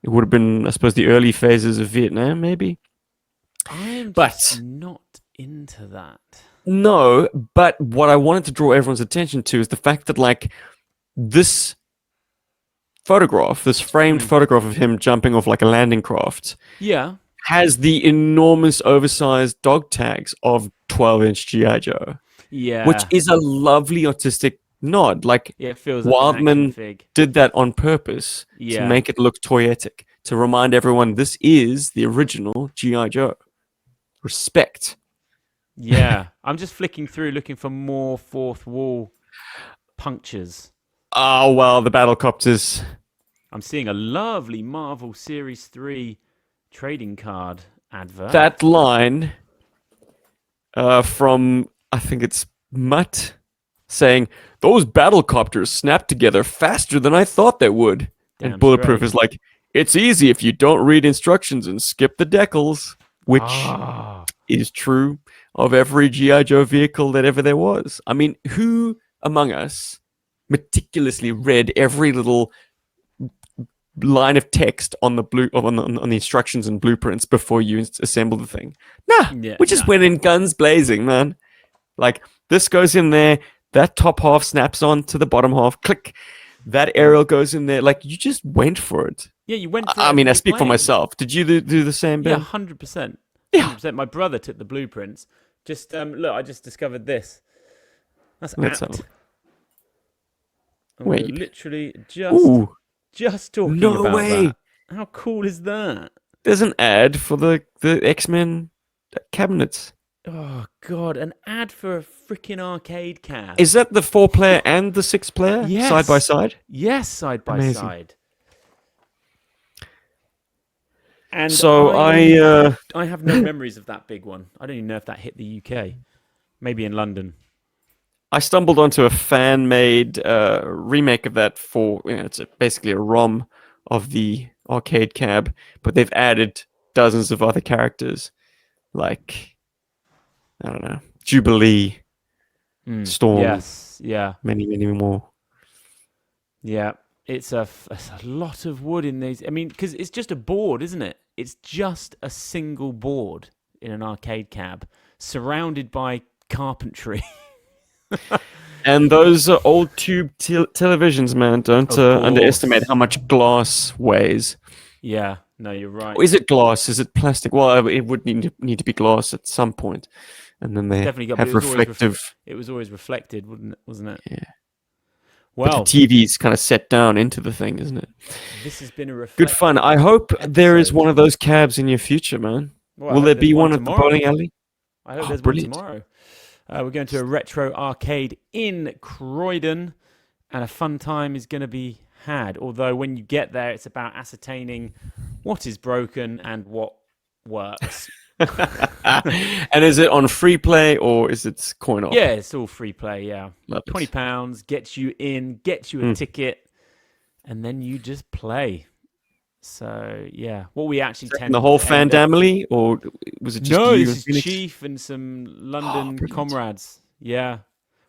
it would have been, I suppose, the early phases of Vietnam, maybe. I'm just not into that. No, but what I wanted to draw everyone's attention to is the fact that, like, this photograph, this framed photograph of him jumping off like a landing craft, Yeah. has the enormous oversized dog tags of 12-inch GI Joe. Yeah. Which is a lovely artistic nod. Like, it feels like Wildman fig. did that on purpose to make it look toyetic, to remind everyone this is the original G.I. Joe. Respect. Yeah. I'm just flicking through looking for more fourth wall punctures. Oh, well, the Battlecopters. I'm seeing a lovely Marvel Series 3 trading card advert. That line from, I think it's Mutt, saying, "Those Battlecopters snapped together faster than I thought they would." Damn and Bulletproof straight. is like, It's easy if you don't read instructions and skip the decals, which Ah, is true of every GI Joe vehicle that ever there was. I mean, who among us meticulously read every little line of text on the on the instructions and blueprints before you assemble the thing? Nah, yeah, we no. just went in guns blazing, man. Like this goes in there, that top half snaps on to the bottom half, click. That aerial goes in there. Like you just went for it. Yeah, you went for it I as mean, if I you're speak for playing. myself. Did you do the same, Yeah, Ben? 100%. Yeah. 100%. My brother took the blueprints. Just look, I just discovered this. That's Let's have a apt. look. And we were Wait. literally Ooh, just talking no about way. that. How cool is that? There's an ad for the X-Men cabinets. Oh god, an ad for a freaking arcade cab. Is that the 4-player and the 6-player side by Yes. side? Yes, side by Amazing. side. And So I have no memories of that big one. I don't even know if that hit the UK. Maybe in London. I stumbled onto a fan-made remake of that for it's basically a ROM of the arcade cab, but they've added dozens of other characters like I don't know Jubilee, Storm, Yes, yeah. many more. Yeah, it's a lot of wood in these. I mean, because it's just a board, isn't it? It's just a single board in an arcade cab, surrounded by carpentry. And those old tube televisions, man, don't Of underestimate course. how much glass weighs. Yeah, no, you're right. Or is it glass? Is it plastic? Well, it would need to be glass at some point, and then It's they definitely got. But have reflective. it was always reflected, wasn't it? Yeah, but the Well, TV's kind of set down into the thing, isn't it? this has been a Good fun. reflective I hope there is episode. one of those cabs in your future, man. Well, I Will hope there there's be one one at the tomorrow. bowling alley? I hope Oh, there's one brilliant! tomorrow. We're going to a retro arcade in Croydon, and a fun time is going to be had. Although when you get there, it's about ascertaining what is broken and what works. And is it on free play or is it coin op? Yeah, it's all free play. Yeah, Love it. £20 gets you in, gets you a ticket, and then you just play. So yeah, what we actually tend The whole to fan end up. family, or was it just No, you this and is Phoenix? Chief and some Oh, London brilliant. comrades. Yeah,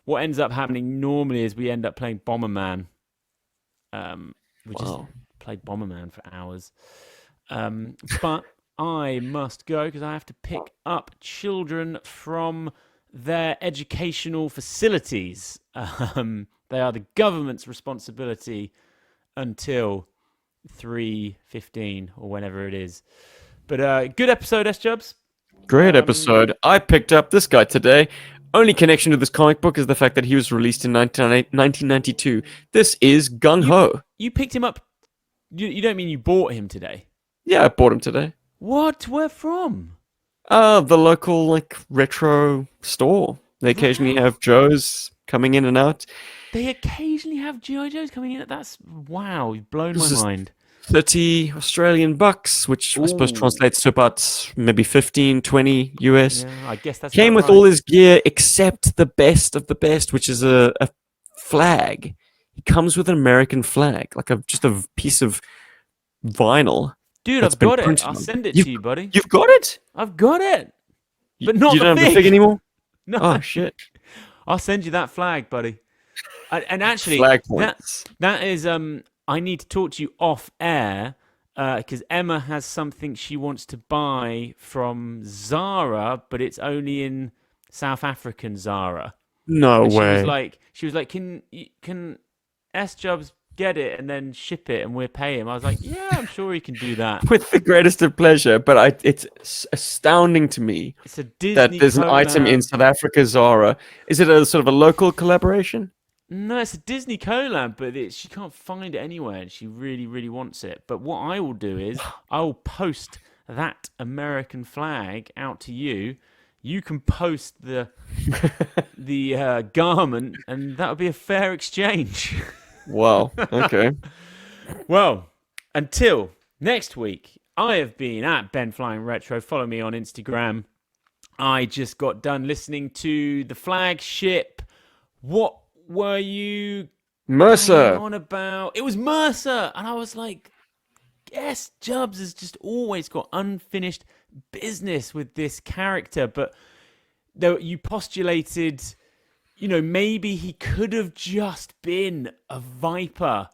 what ends up happening normally is we end up playing Bomberman. We just Wow. played Bomberman for hours. But I must go because I have to pick up children from their educational facilities. They are the government's responsibility until 3:15 or whenever it is. But good episode, S Jubs. Great episode. I picked up this guy today. Only connection to this comic book is the fact that he was released in 1992. This is Gung Ho. You picked him up. You don't mean you bought him today? Yeah, I bought him today. What? Where from? The local retro store. They occasionally have Joes coming in and out. They occasionally have GI Joes coming in. That's wow. You've blown This my is mind. 30 Australian bucks, which I suppose Ooh. translates to about maybe 15, 20 US. Yeah, I guess that's Came about with all right. his gear except the best of the best, which is a flag. He comes with an American flag, like just a piece of vinyl. Dude, That's I've been got it. printed I'll on. send it You've- to you, buddy. You've got it? I've got it. You- But not you the don't have the fig. fig anymore? No. Oh, shit. I'll send you that flag, buddy. And actually, Flag that points. that is I need to talk to you off air because Emma has something she wants to buy from Zara, but it's only in South African Zara. No And way. she was like, can S Jubs get it and then ship it and we'll pay him? I was like, yeah, I'm sure he can do that. With the greatest of pleasure, but it's astounding to me It's a Disney that there's an item in collab. South Africa, Zara. Is it a sort of a local collaboration? No, it's a Disney collab, but she can't find it anywhere, and she really, really wants it. But what I will do is I will post that American flag out to you. You can post the garment, and that would be a fair exchange. Wow. Okay. Well, until next week, I have been at BenFlyingRetro. Follow me on Instagram. I just got done listening to the flagship. What were you Mercer. on about? It was Mercer, and I was like, yes, Jubbs has just always got unfinished business with this character. But though you postulated, maybe he could have just been a Viper.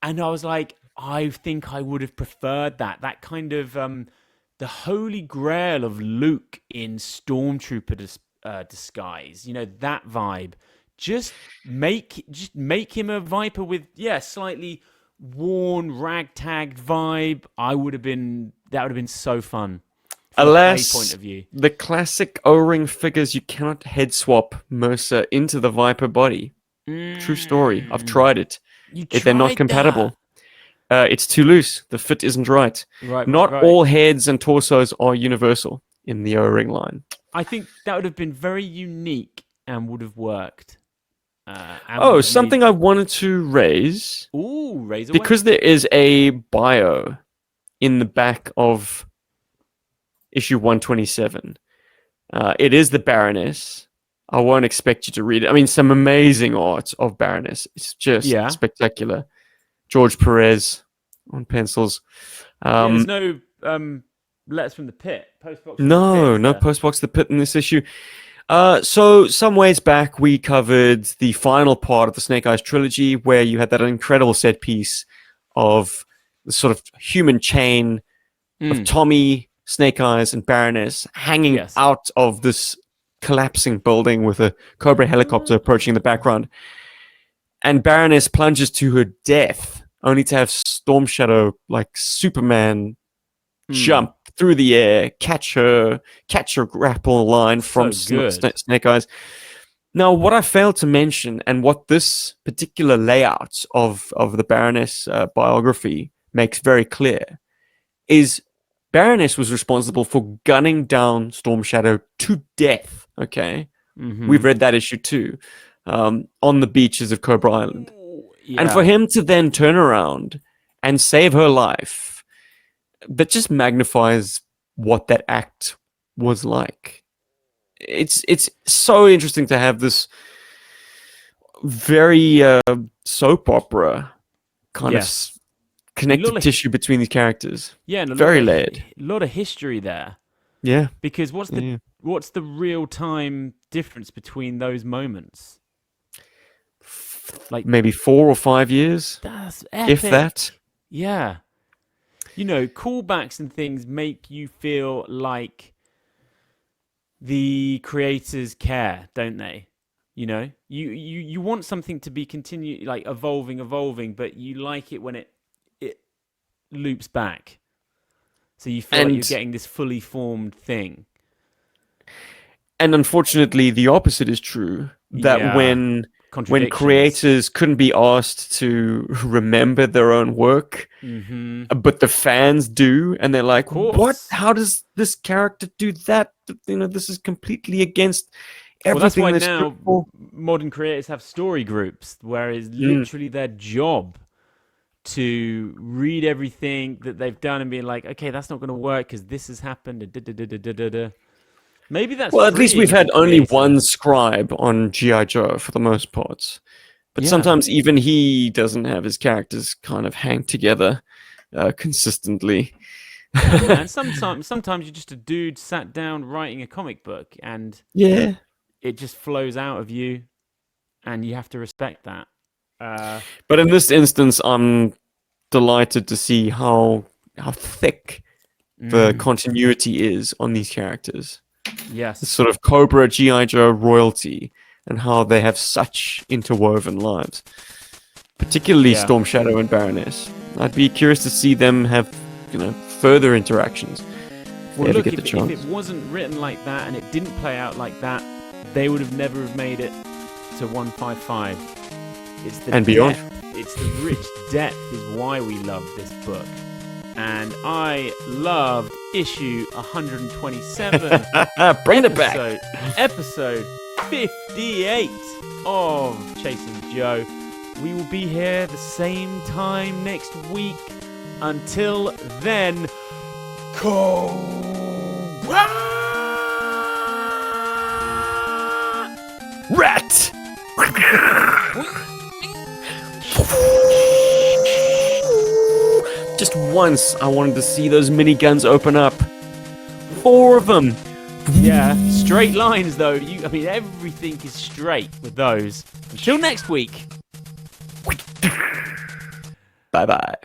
And I was like, I think I would have preferred that. That kind of the holy grail of Luke in Stormtrooper disguise. That vibe. Just make him a Viper with slightly worn, ragtag vibe. That would have been so fun. From a play point Alas, of view. the classic O-ring figures, you cannot head swap Mercer into the Viper body. True story. I've tried it. They're not compatible. It's too loose. The fit isn't right. Not all heads and torsos are universal in the O-ring line. I think that would have been very unique and would have worked. Something I wanted to raise. Ooh, raise away. Because there is a bio in the back of issue 127. It is the Baroness. I won't expect you to read it. I mean, some amazing art of Baroness. It's just spectacular. George Perez on pencils. There's no letters from the pit. Postbox. No postbox the pit in this issue. So some ways back, we covered the final part of the Snake Eyes trilogy, where you had that incredible set piece of the sort of human chain of Tommy, Snake Eyes, and Baroness hanging out of this collapsing building with a Cobra helicopter approaching in the background. And Baroness plunges to her death, only to have Storm Shadow, like Superman, jump through the air, catch her grapple line from Snake Eyes. Now, what I failed to mention, and what this particular layout of the Baroness biography makes very clear, is Baroness was responsible for gunning down Storm Shadow to death. Okay, we've read that issue too, on the beaches of Cobra Island, and for him to then turn around and save her life, that just magnifies what that act was like. It's so interesting to have this very soap opera kind of connective tissue between these characters. Yeah, and very layered. A lot of history there. Yeah, because what's the real time difference between those moments? Like maybe 4 or 5 years. That's epic. If that. Yeah. Callbacks and things make you feel like the creators care, don't they? You want something to be continue, like evolving, but you like it when it loops back. So you feel like you're getting this fully formed thing. And unfortunately, the opposite is true. That when creators couldn't be asked to remember their own work, but the fans do, and they're like, what? How does this character do that? This is completely against everything. Well, that's why now modern creators have story groups, where it's literally their job to read everything that they've done and be like, okay, that's not going to work because this has happened. Maybe that's at least we've had only one scribe on GI Joe for the most part, but sometimes even he doesn't have his characters kind of hang together consistently. And sometimes you're just a dude sat down writing a comic book, and it just flows out of you, and you have to respect that. But in this instance, I'm delighted to see how thick the continuity is on these characters. Yes. The sort of Cobra, G.I. Joe royalty, and how they have such interwoven lives. Particularly Storm Shadow and Baroness. I'd be curious to see them have, further interactions. Well, look, if it wasn't written like that and it didn't play out like that, they would have never have made it to 155. It's the and beyond. It's the rich depth is why we love this book. And I loved issue 127. Bring it back. Episode 58 of Chasing Joe. We will be here the same time next week. Until then, Cobra! Rat! Just just once, I wanted to see those miniguns open up. 4 of them. Yeah, straight lines though. I mean, everything is straight with those. Until next week. Bye-bye.